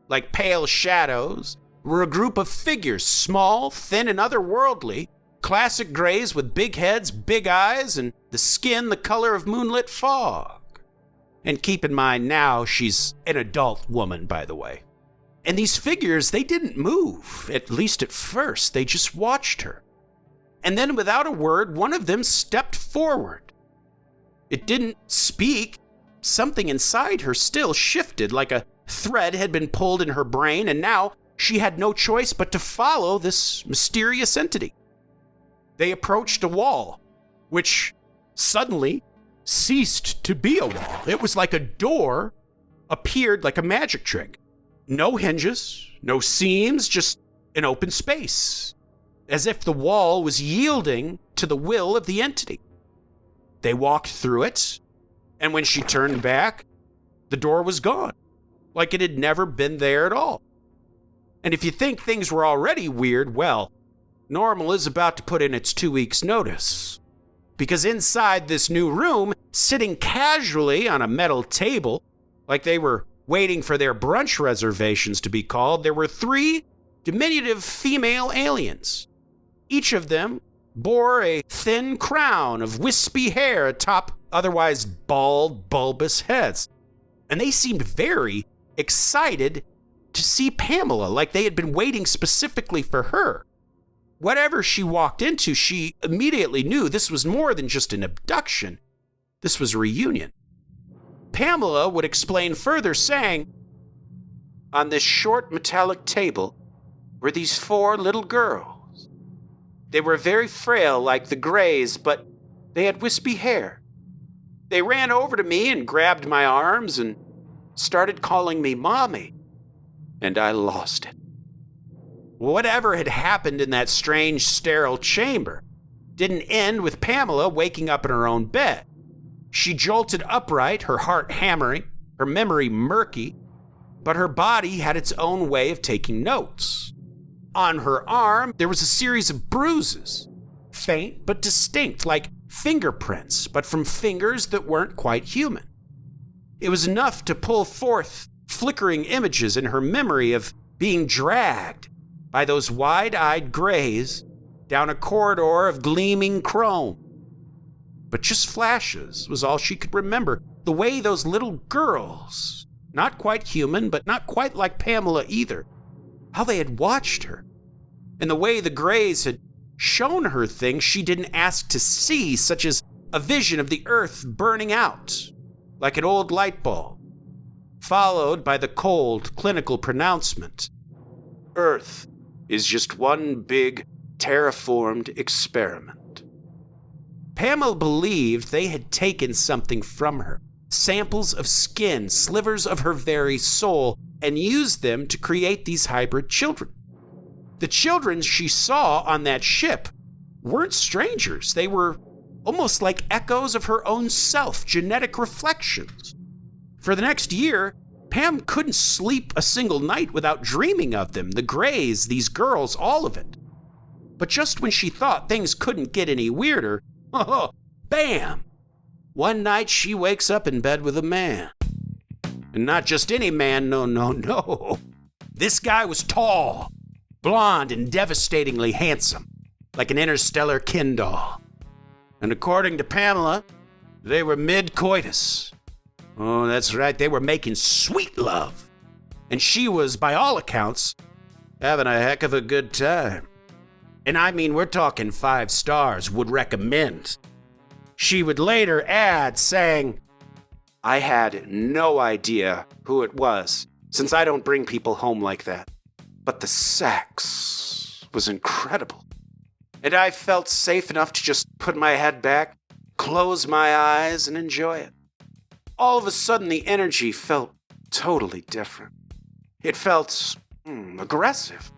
like pale shadows, were a group of figures, small, thin, and otherworldly, classic grays with big heads, big eyes, and the skin the color of moonlit fog. And keep in mind now, she's an adult woman, by the way. And these figures, they didn't move, at least at first. They just watched her. And then without a word, one of them stepped forward. It didn't speak. Something inside her still shifted, like a thread had been pulled in her brain, and now she had no choice but to follow this mysterious entity. They approached a wall, which suddenly ceased to be a wall. It was like a door appeared like a magic trick. No hinges, no seams, just an open space, as if the wall was yielding to the will of the entity. They walked through it, and when she turned back, the door was gone, like it had never been there at all. And if you think things were already weird, well, Normal is about to put in its 2 weeks' notice. Because inside this new room, sitting casually on a metal table, like they were waiting for their brunch reservations to be called, there were 3 diminutive female aliens. Each of them bore a thin crown of wispy hair atop otherwise bald, bulbous heads. And they seemed very excited to see Pamela, like they had been waiting specifically for her. Whatever she walked into, she immediately knew this was more than just an abduction. This was a reunion. Pamela would explain further, saying, "On this short metallic table were these 4 little girls. They were very frail like the Greys, but they had wispy hair. They ran over to me and grabbed my arms and started calling me Mommy, and I lost it." Whatever had happened in that strange, sterile chamber didn't end with Pamela waking up in her own bed. She jolted upright, her heart hammering, her memory murky, but her body had its own way of taking notes. On her arm, there was a series of bruises, faint but distinct, like fingerprints, but from fingers that weren't quite human. It was enough to pull forth flickering images in her memory of being dragged by those wide-eyed Greys down a corridor of gleaming chrome. But just flashes was all she could remember. The way those little girls, not quite human, but not quite like Pamela either, how they had watched her, and the way the Greys had shown her things she didn't ask to see, such as a vision of the Earth burning out like an old light bulb, followed by the cold, clinical pronouncement, "Earth is just one big, terraformed experiment." Pamela believed they had taken something from her, samples of skin, slivers of her very soul, and used them to create these hybrid children. The children she saw on that ship weren't strangers. They were almost like echoes of her own self, genetic reflections. For the next year, Pam couldn't sleep a single night without dreaming of them, the Greys, these girls, all of it. But just when she thought things couldn't get any weirder, oh, bam! One night she wakes up in bed with a man. And not just any man, no. This guy was tall, blonde, and devastatingly handsome, like an interstellar Ken doll. And according to Pamela, they were mid-coitus. Oh, that's right, they were making sweet love. And she was, by all accounts, having a heck of a good time. And I mean, we're talking 5 stars, would recommend. She would later add, saying, "I had no idea who it was, since I don't bring people home like that. But the sex was incredible. And I felt safe enough to just put my head back, close my eyes, and enjoy it. All of a sudden, the energy felt totally different. It felt aggressive.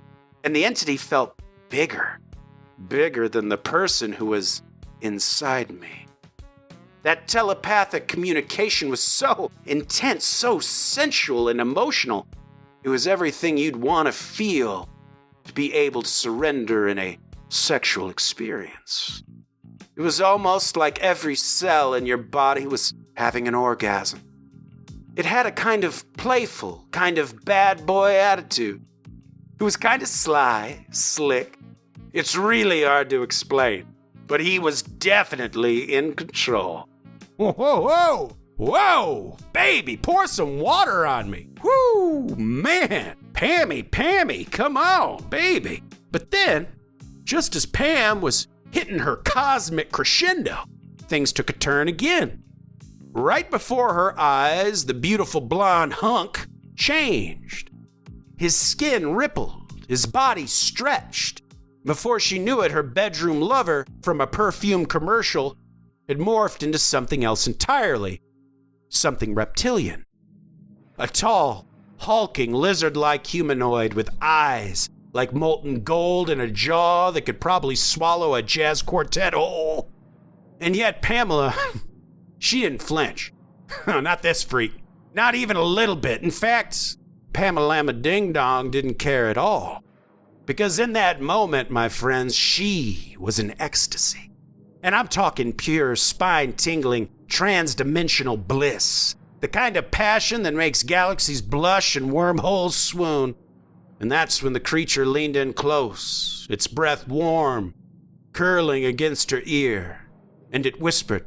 And the entity felt bigger than the person who was inside me. That telepathic communication was so intense, so sensual and emotional. It was everything you'd want to feel to be able to surrender in a sexual experience. It was almost like every cell in your body was having an orgasm. It had a kind of playful, kind of bad boy attitude. It was kind of sly, slick. It's really hard to explain, but he was definitely in control. Whoa, baby, pour some water on me. Whoo, man, Pammy, come on, baby. But then, just as Pam was hitting her cosmic crescendo, things took a turn again. Right before her eyes, the beautiful blonde hunk changed. His skin rippled, his body stretched. Before she knew it, her bedroom lover from a perfume commercial had morphed into something else entirely. Something reptilian. A tall, hulking, lizard-like humanoid with eyes like molten gold and a jaw that could probably swallow a jazz quartet whole. And yet Pamela, she didn't flinch. Not this freak. Not even a little bit. In fact, Pamela Ding Dong didn't care at all. Because in that moment, my friends, she was in ecstasy. And I'm talking pure, spine-tingling, trans-dimensional bliss. The kind of passion that makes galaxies blush and wormholes swoon. And that's when the creature leaned in close, its breath warm, curling against her ear, and it whispered,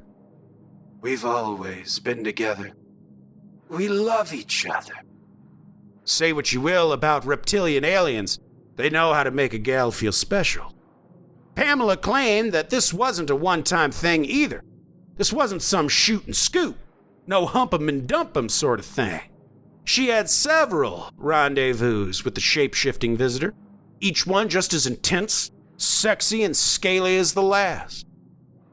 "We've always been together. We love each other." Say what you will about reptilian aliens, they know how to make a gal feel special. Pamela claimed that this wasn't a one-time thing either. This wasn't some shoot and scoop, no hump 'em and dump 'em sort of thing. She had several rendezvous with the shape-shifting visitor, each one just as intense, sexy, and scaly as the last.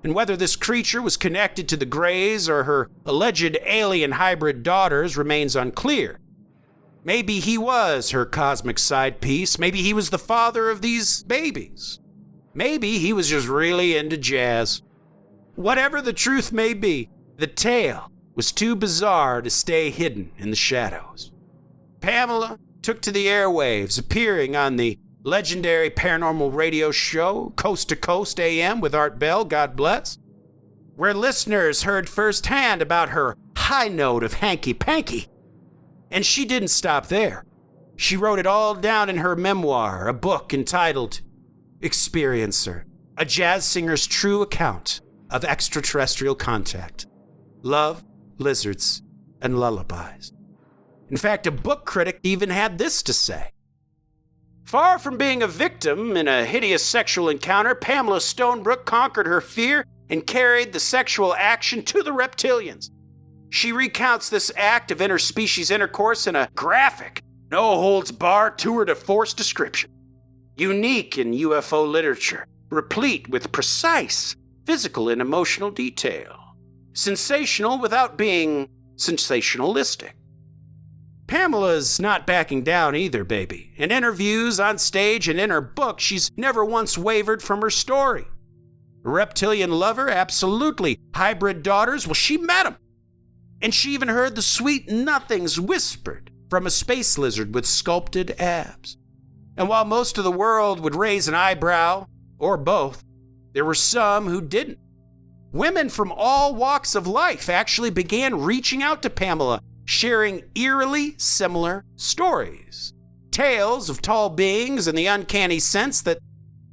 And whether this creature was connected to the Greys or her alleged alien hybrid daughters remains unclear. Maybe he was her cosmic side piece. Maybe he was the father of these babies. Maybe he was just really into jazz. Whatever the truth may be, the tale was too bizarre to stay hidden in the shadows. Pamela took to the airwaves, appearing on the legendary paranormal radio show Coast to Coast AM with Art Bell, God bless, where listeners heard firsthand about her high note of hanky-panky. And she didn't stop there. She wrote it all down in her memoir, a book entitled Experiencer, a jazz singer's true account of extraterrestrial contact, love, lizards, and lullabies. In fact, a book critic even had this to say. Far from being a victim in a hideous sexual encounter, Pamela Stonebrook conquered her fear and carried the sexual action to the reptilians. She recounts this act of interspecies intercourse in a graphic, no-holds-barred tour-de-force description. Unique in UFO literature, replete with precise physical and emotional detail. Sensational without being sensationalistic. Pamela's not backing down either, baby. In interviews, on stage, and in her book, she's never once wavered from her story. A reptilian lover? Absolutely. Hybrid daughters? Well, she met them. And she even heard the sweet nothings whispered from a space lizard with sculpted abs. And while most of the world would raise an eyebrow, or both, there were some who didn't. Women from all walks of life actually began reaching out to Pamela, sharing eerily similar stories. Tales of tall beings and the uncanny sense that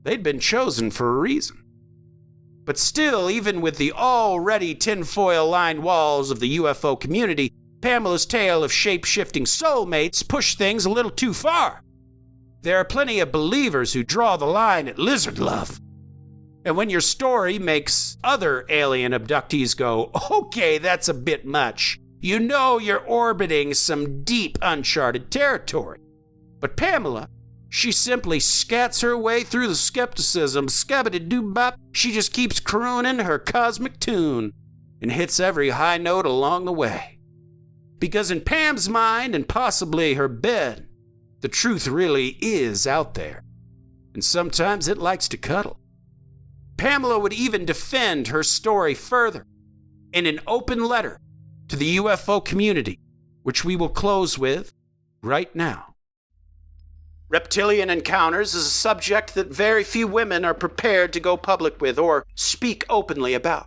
they'd been chosen for a reason. But still, even with the already tinfoil-lined walls of the UFO community, Pamela's tale of shape-shifting soulmates pushed things a little too far. There are plenty of believers who draw the line at lizard love. And when your story makes other alien abductees go, okay, that's a bit much, you know you're orbiting some deep uncharted territory. But Pamela, she simply scats her way through the skepticism, scabbity-doo-bop. She just keeps crooning her cosmic tune and hits every high note along the way. Because in Pam's mind, and possibly her bed, the truth really is out there. And sometimes it likes to cuddle. Pamela would even defend her story further in an open letter to the UFO community, which we will close with right now. Reptilian encounters is a subject that very few women are prepared to go public with or speak openly about.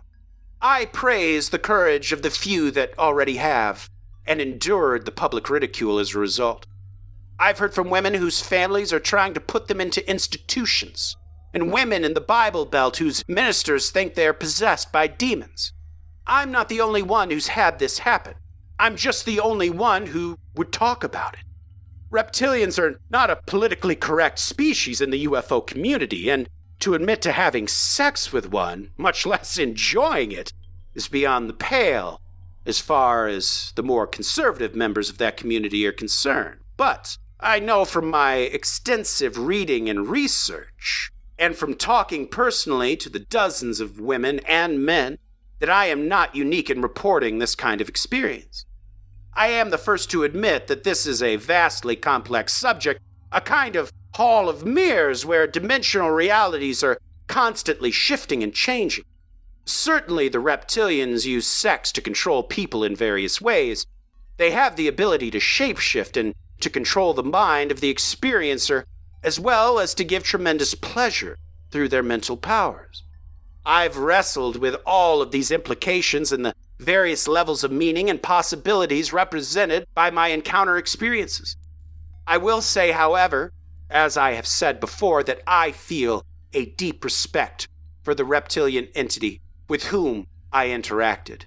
I praise the courage of the few that already have and endured the public ridicule as a result. I've heard from women whose families are trying to put them into institutions, and women in the Bible Belt whose ministers think they are possessed by demons. I'm not the only one who's had this happen. I'm just the only one who would talk about it. Reptilians are not a politically correct species in the UFO community, and to admit to having sex with one, much less enjoying it, is beyond the pale as far as the more conservative members of that community are concerned. But I know from my extensive reading and research, and from talking personally to the dozens of women and men, that I am not unique in reporting this kind of experience. I am the first to admit that this is a vastly complex subject, a kind of hall of mirrors where dimensional realities are constantly shifting and changing. Certainly the reptilians use sex to control people in various ways. They have the ability to shapeshift and to control the mind of the experiencer, as well as to give tremendous pleasure through their mental powers. I've wrestled with all of these implications and the various levels of meaning and possibilities represented by my encounter experiences. I will say, however, as I have said before, that I feel a deep respect for the reptilian entity with whom I interacted,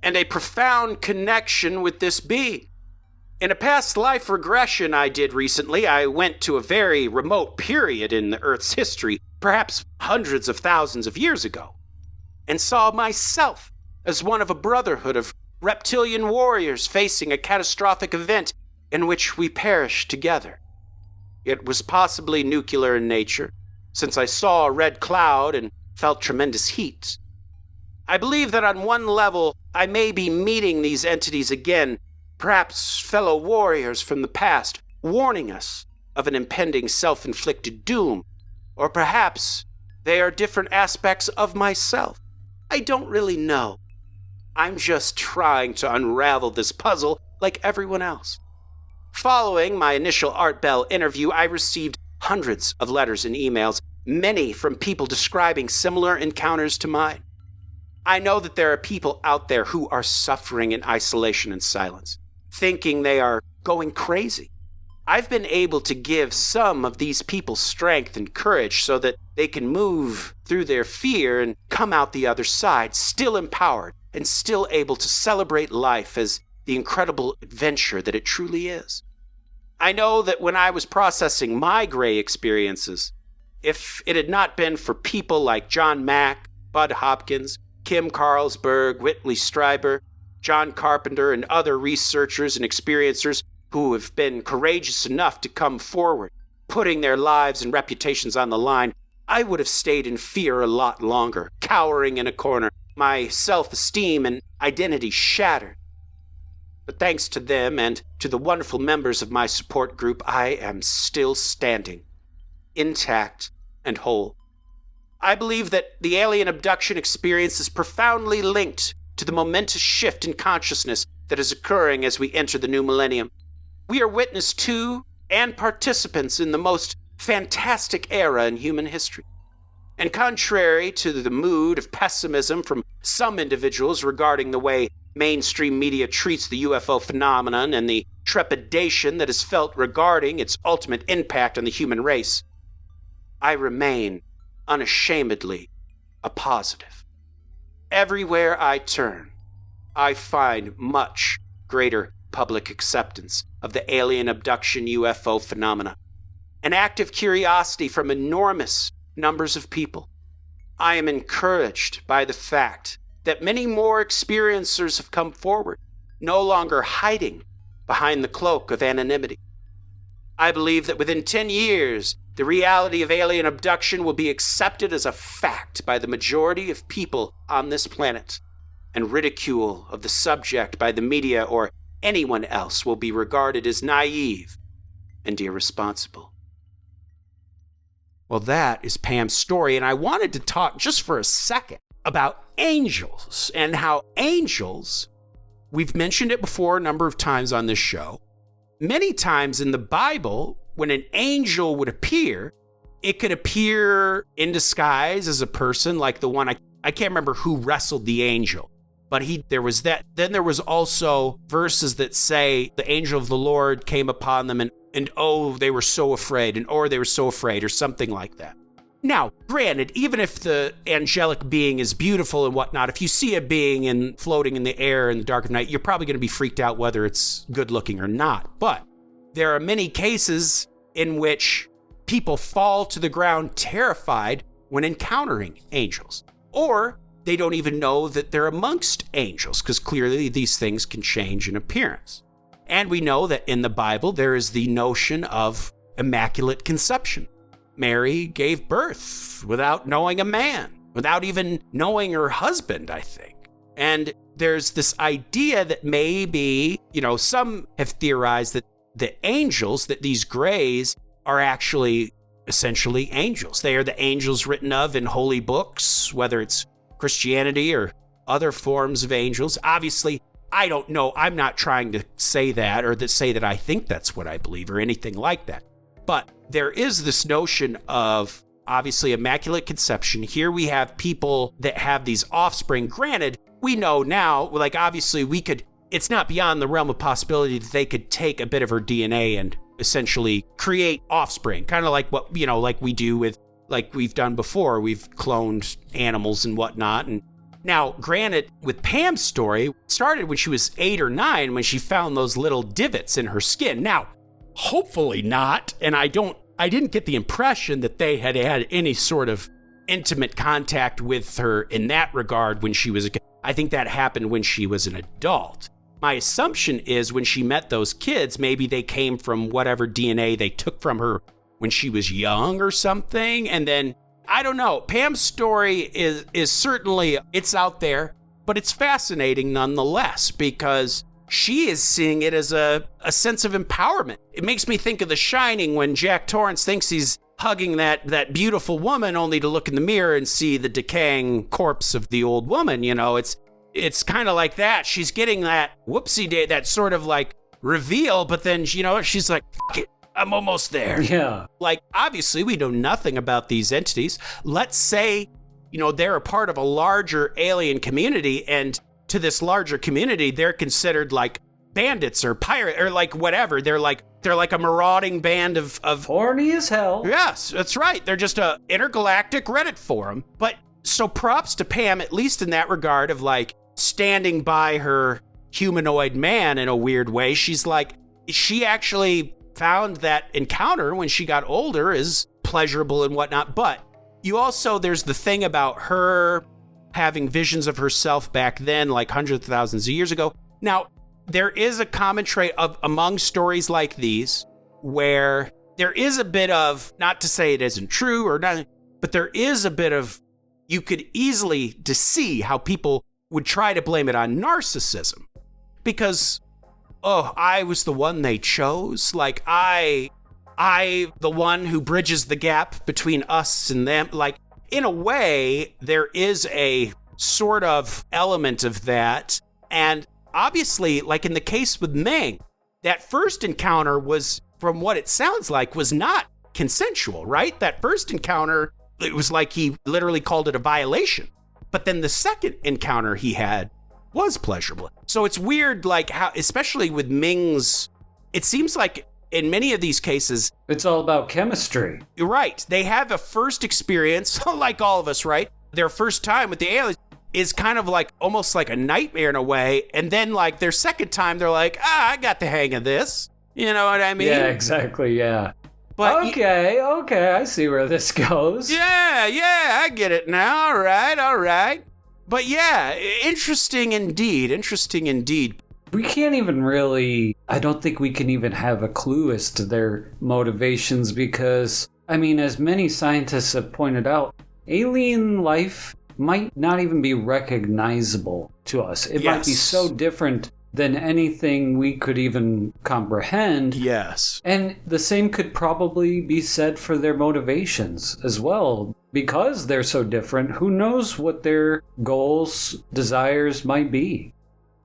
and a profound connection with this being. In a past life regression I did recently, I went to a very remote period in the Earth's history, perhaps hundreds of thousands of years ago, and saw myself as one of a brotherhood of reptilian warriors facing a catastrophic event in which we perished together. It was possibly nuclear in nature, since I saw a red cloud and felt tremendous heat. I believe that on one level, I may be meeting these entities again, perhaps fellow warriors from the past, warning us of an impending self-inflicted doom, or perhaps they are different aspects of myself. I don't really know. I'm just trying to unravel this puzzle like everyone else. Following my initial Art Bell interview, I received hundreds of letters and emails, many from people describing similar encounters to mine. I know that there are people out there who are suffering in isolation and silence, thinking they are going crazy. I've been able to give some of these people strength and courage so that they can move through their fear and come out the other side, still empowered and still able to celebrate life as the incredible adventure that it truly is. I know that when I was processing my gray experiences, if it had not been for people like John Mack, Bud Hopkins, Kim Carlsberg, Whitley Strieber, John Carpenter, and other researchers and experiencers who have been courageous enough to come forward, putting their lives and reputations on the line, I would have stayed in fear a lot longer, cowering in a corner, my self-esteem and identity shattered. But thanks to them and to the wonderful members of my support group, I am still standing, intact and whole. I believe that the alien abduction experience is profoundly linked to the momentous shift in consciousness that is occurring as we enter the new millennium. We are witness to and participants in the most fantastic era in human history. And contrary to the mood of pessimism from some individuals regarding the way mainstream media treats the UFO phenomenon and the trepidation that is felt regarding its ultimate impact on the human race, I remain unashamedly a positive. Everywhere I turn, I find much greater public acceptance of the alien abduction UFO phenomena, an active curiosity from enormous numbers of people. I am encouraged by the fact that many more experiencers have come forward, no longer hiding behind the cloak of anonymity. I believe that within 10 years, the reality of alien abduction will be accepted as a fact by the majority of people on this planet, and ridicule of the subject by the media or anyone else will be regarded as naive and irresponsible. Well, that is Pam's story, and I wanted to talk just for a second about angels and how angels, we've mentioned it before a number of times on this show, many times in the Bible, when an angel would appear, it could appear in disguise as a person like the one, I can't remember who wrestled the angel, but there was that. Then there was also verses that say the angel of the Lord came upon them and oh, they were so afraid, or they were so afraid, or something like that. Now, granted, even if the angelic being is beautiful and whatnot, if you see a being floating in the air in the dark of night, you're probably going to be freaked out whether it's good looking or not. But there are many cases in which people fall to the ground terrified when encountering angels, or they don't even know that they're amongst angels, because clearly these things can change in appearance. And we know that in the Bible, there is the notion of immaculate conception. Mary gave birth without knowing a man, without even knowing her husband, I think. And there's this idea that maybe, some have theorized that the angels, that these grays are actually essentially angels. They are the angels written of in holy books, whether it's Christianity or other forms of angels. Obviously, I don't know. I'm not trying to say that or to say that I think that's what I believe or anything like that. But there is this notion of obviously immaculate conception. Here we have people that have these offspring. Granted, we know now, like obviously it's not beyond the realm of possibility that they could take a bit of her DNA and essentially create offspring, kind of like what, like we do with, like we've done before. We've cloned animals and whatnot. And now, granted, with Pam's story, it started when she was 8 or 9 when she found those little divots in her skin. Now, hopefully not, and I didn't get the impression that they had any sort of intimate contact with her in that regard when she was a kid. I think that happened when she was an adult. My assumption is when she met those kids, maybe they came from whatever DNA they took from her when she was young or something, and then I don't know. Pam's story is certainly, it's out there, but it's fascinating nonetheless because she is seeing it as a sense of empowerment. It makes me think of The Shining when Jack Torrance thinks he's hugging that beautiful woman only to look in the mirror and see the decaying corpse of the old woman. It's kind of like that. She's getting that whoopsie day, that sort of like reveal, but then, she's like, fuck it. I'm almost there. Yeah. Like, obviously, we know nothing about these entities. Let's say, they're a part of a larger alien community, and to this larger community, they're considered like bandits or pirate or like whatever. They're like a marauding band of horny as hell. Yes, that's right. They're just a intergalactic Reddit forum. But so props to Pam, at least in that regard of like standing by her humanoid man in a weird way. She's like, she actually found that encounter when she got older is pleasurable and whatnot. But there's the thing about her having visions of herself back then, like hundreds of thousands of years ago. Now, there is a common trait among stories like these where there is a bit of, not to say it isn't true or not, but there is a bit of, you could easily see how people would try to blame it on narcissism because, I was the one they chose. Like, I, the one who bridges the gap between us and them. Like, in a way, there is a sort of element of that. And obviously, like in the case with Ming, that first encounter was, from what it sounds like, was not consensual, right? That first encounter, it was like he literally called it a violation. But then the second encounter he had was pleasurable. So it's weird, like how, especially with Ming's, it seems like in many of these cases, it's all about chemistry. You're right. They have a first experience, like all of us, right? Their first time with the aliens is kind of like almost like a nightmare in a way. And then like their second time, they're like, I got the hang of this. You know what I mean? Yeah, exactly. Yeah. But okay, I see where this goes. Yeah, I get it now. All right. But yeah, interesting indeed. We can't even really, I don't think we can even have a clue as to their motivations because, I mean, as many scientists have pointed out, alien life might not even be recognizable to us. It might be so different than anything we could even comprehend. Yes. And the same could probably be said for their motivations as well. Because they're so different, who knows what their goals, desires might be?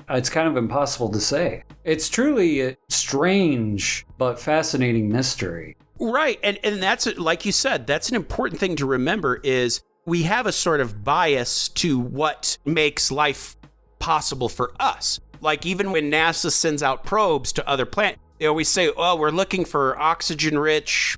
It's kind of impossible to say. It's truly a strange but fascinating mystery. Right. And that's, like you said, that's an important thing to remember is we have a sort of bias to what makes life possible for us. Like even when NASA sends out probes to other planets, they always say, we're looking for oxygen-rich,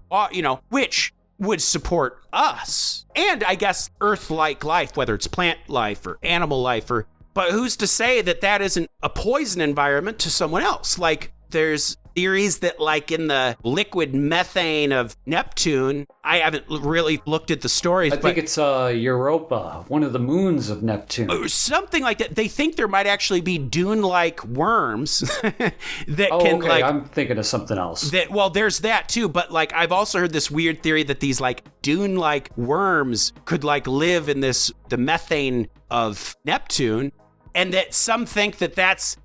which would support us. And I guess Earth-like life, whether it's plant life or animal life, but who's to say that that isn't a poison environment to someone else? Like there's theories that like in the liquid methane of Neptune, I haven't really looked at the stories. I think it's Europa, one of the moons of Neptune. Or something like that. They think there might actually be dune-like worms that can okay. I'm thinking of something else. There's that too, but like I've also heard this weird theory that these like dune-like worms could like live in the methane of Neptune. And that some think that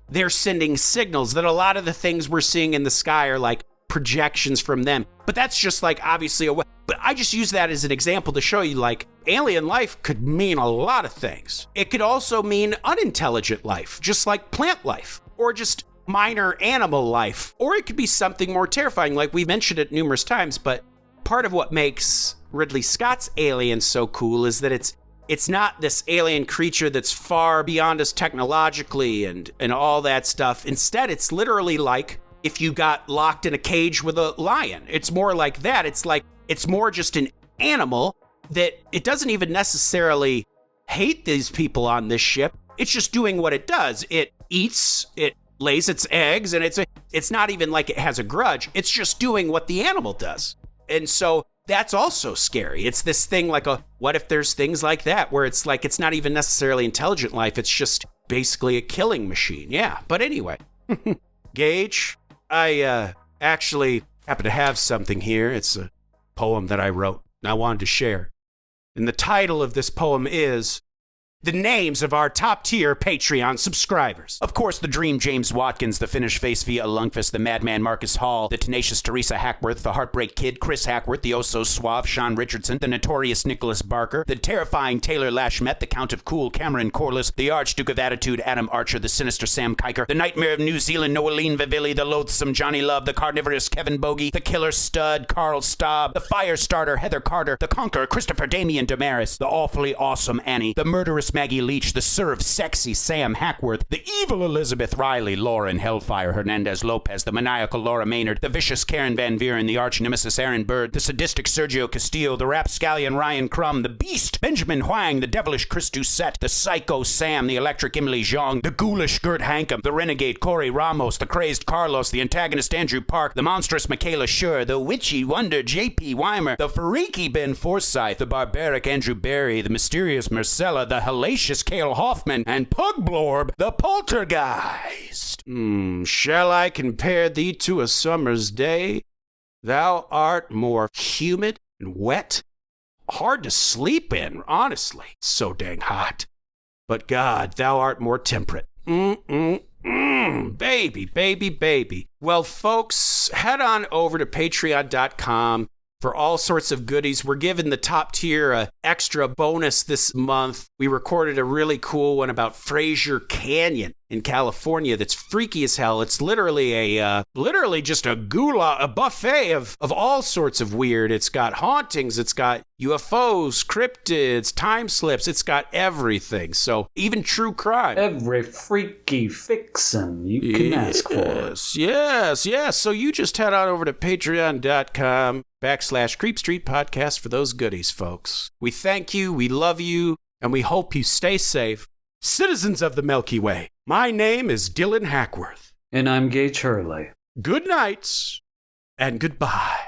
they're sending signals, that a lot of the things we're seeing in the sky are like projections from them. But that's just like obviously but I just use that as an example to show you like alien life could mean a lot of things. It could also mean unintelligent life, just like plant life, or just minor animal life. Or it could be something more terrifying, like we've mentioned it numerous times, but part of what makes Ridley Scott's Alien so cool is that it's not this alien creature that's far beyond us technologically and all that stuff. Instead, it's literally like if you got locked in a cage with a lion. It's more like that. It's more just an animal that it doesn't even necessarily hate these people on this ship. It's just doing what it does. It eats, it lays its eggs, and it's not even like it has a grudge. It's just doing what the animal does. And so that's also scary. It's this thing like what if there's things like that where it's like it's not even necessarily intelligent life. It's just basically a killing machine. Yeah. But anyway, Gage, I actually happen to have something here. It's a poem that I wrote and I wanted to share. And the title of this poem is the names of our top-tier Patreon subscribers. Of course, the Dream James Watkins, the Finnish Face via Lundqvist, the Madman Marcus Hall, the Tenacious Teresa Hackworth, the Heartbreak Kid Chris Hackworth, the Oh-So-Suave Sean Richardson, the Notorious Nicholas Barker, the Terrifying Taylor Lashmet, the Count of Cool Cameron Corliss, the Archduke of Attitude Adam Archer, the Sinister Sam Kiker, the Nightmare of New Zealand Noeline Vivilli, the Loathsome Johnny Love, the Carnivorous Kevin Bogey, the Killer Stud Carl Staub, the Firestarter Heather Carter, the Conqueror Christopher Damian Damaris, the Awfully Awesome Annie, the Murderous Maggie Leach, the Serve Sexy Sam Hackworth, the Evil Elizabeth Riley, Lauren Hellfire Hernandez Lopez, the Maniacal Laura Maynard, the Vicious Karen Van Vieren, the Arch Nemesis Aaron Bird, the Sadistic Sergio Castillo, the Rapscallion Ryan Crum, the Beast Benjamin Huang, the Devilish Chris Doucette, the Psycho Sam, the Electric Emily Zhang, the Ghoulish Gert Hankum, the Renegade Corey Ramos, the Crazed Carlos, the Antagonist Andrew Park, the Monstrous Michaela Schur, the Witchy Wonder J.P. Weimer, the Freaky Ben Forsyth, the Barbaric Andrew Barry, the Mysterious Marcella, the Hellacious Cale Hoffman, and Pugblorb, the Poltergeist. Shall I compare thee to a summer's day? Thou art more humid and wet, hard to sleep in, honestly. So dang hot. But God, thou art more temperate. Baby, baby, baby. Well, folks, head on over to patreon.com for all sorts of goodies. We're giving the top tier extra bonus this month. We recorded a really cool one about Fraser Canyon in California that's freaky as hell. It's literally just a buffet of all sorts of weird. It's got hauntings, it's got UFOs, cryptids, time slips, it's got everything. So even true crime. Every freaky fixin' you can ask for. Yes. So you just head on over to patreon.com/Creep Street Podcast for those goodies, folks. We thank you, we love you, and we hope you stay safe. Citizens of the Milky Way, my name is Dylan Hackworth. And I'm Gage Hurley. Good nights and goodbye.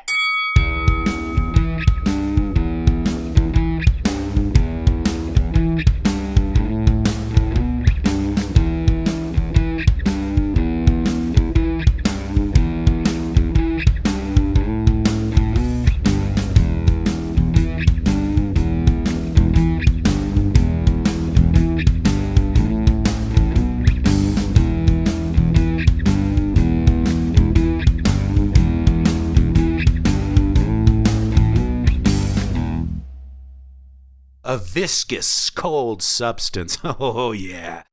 A viscous, cold substance. Oh, yeah.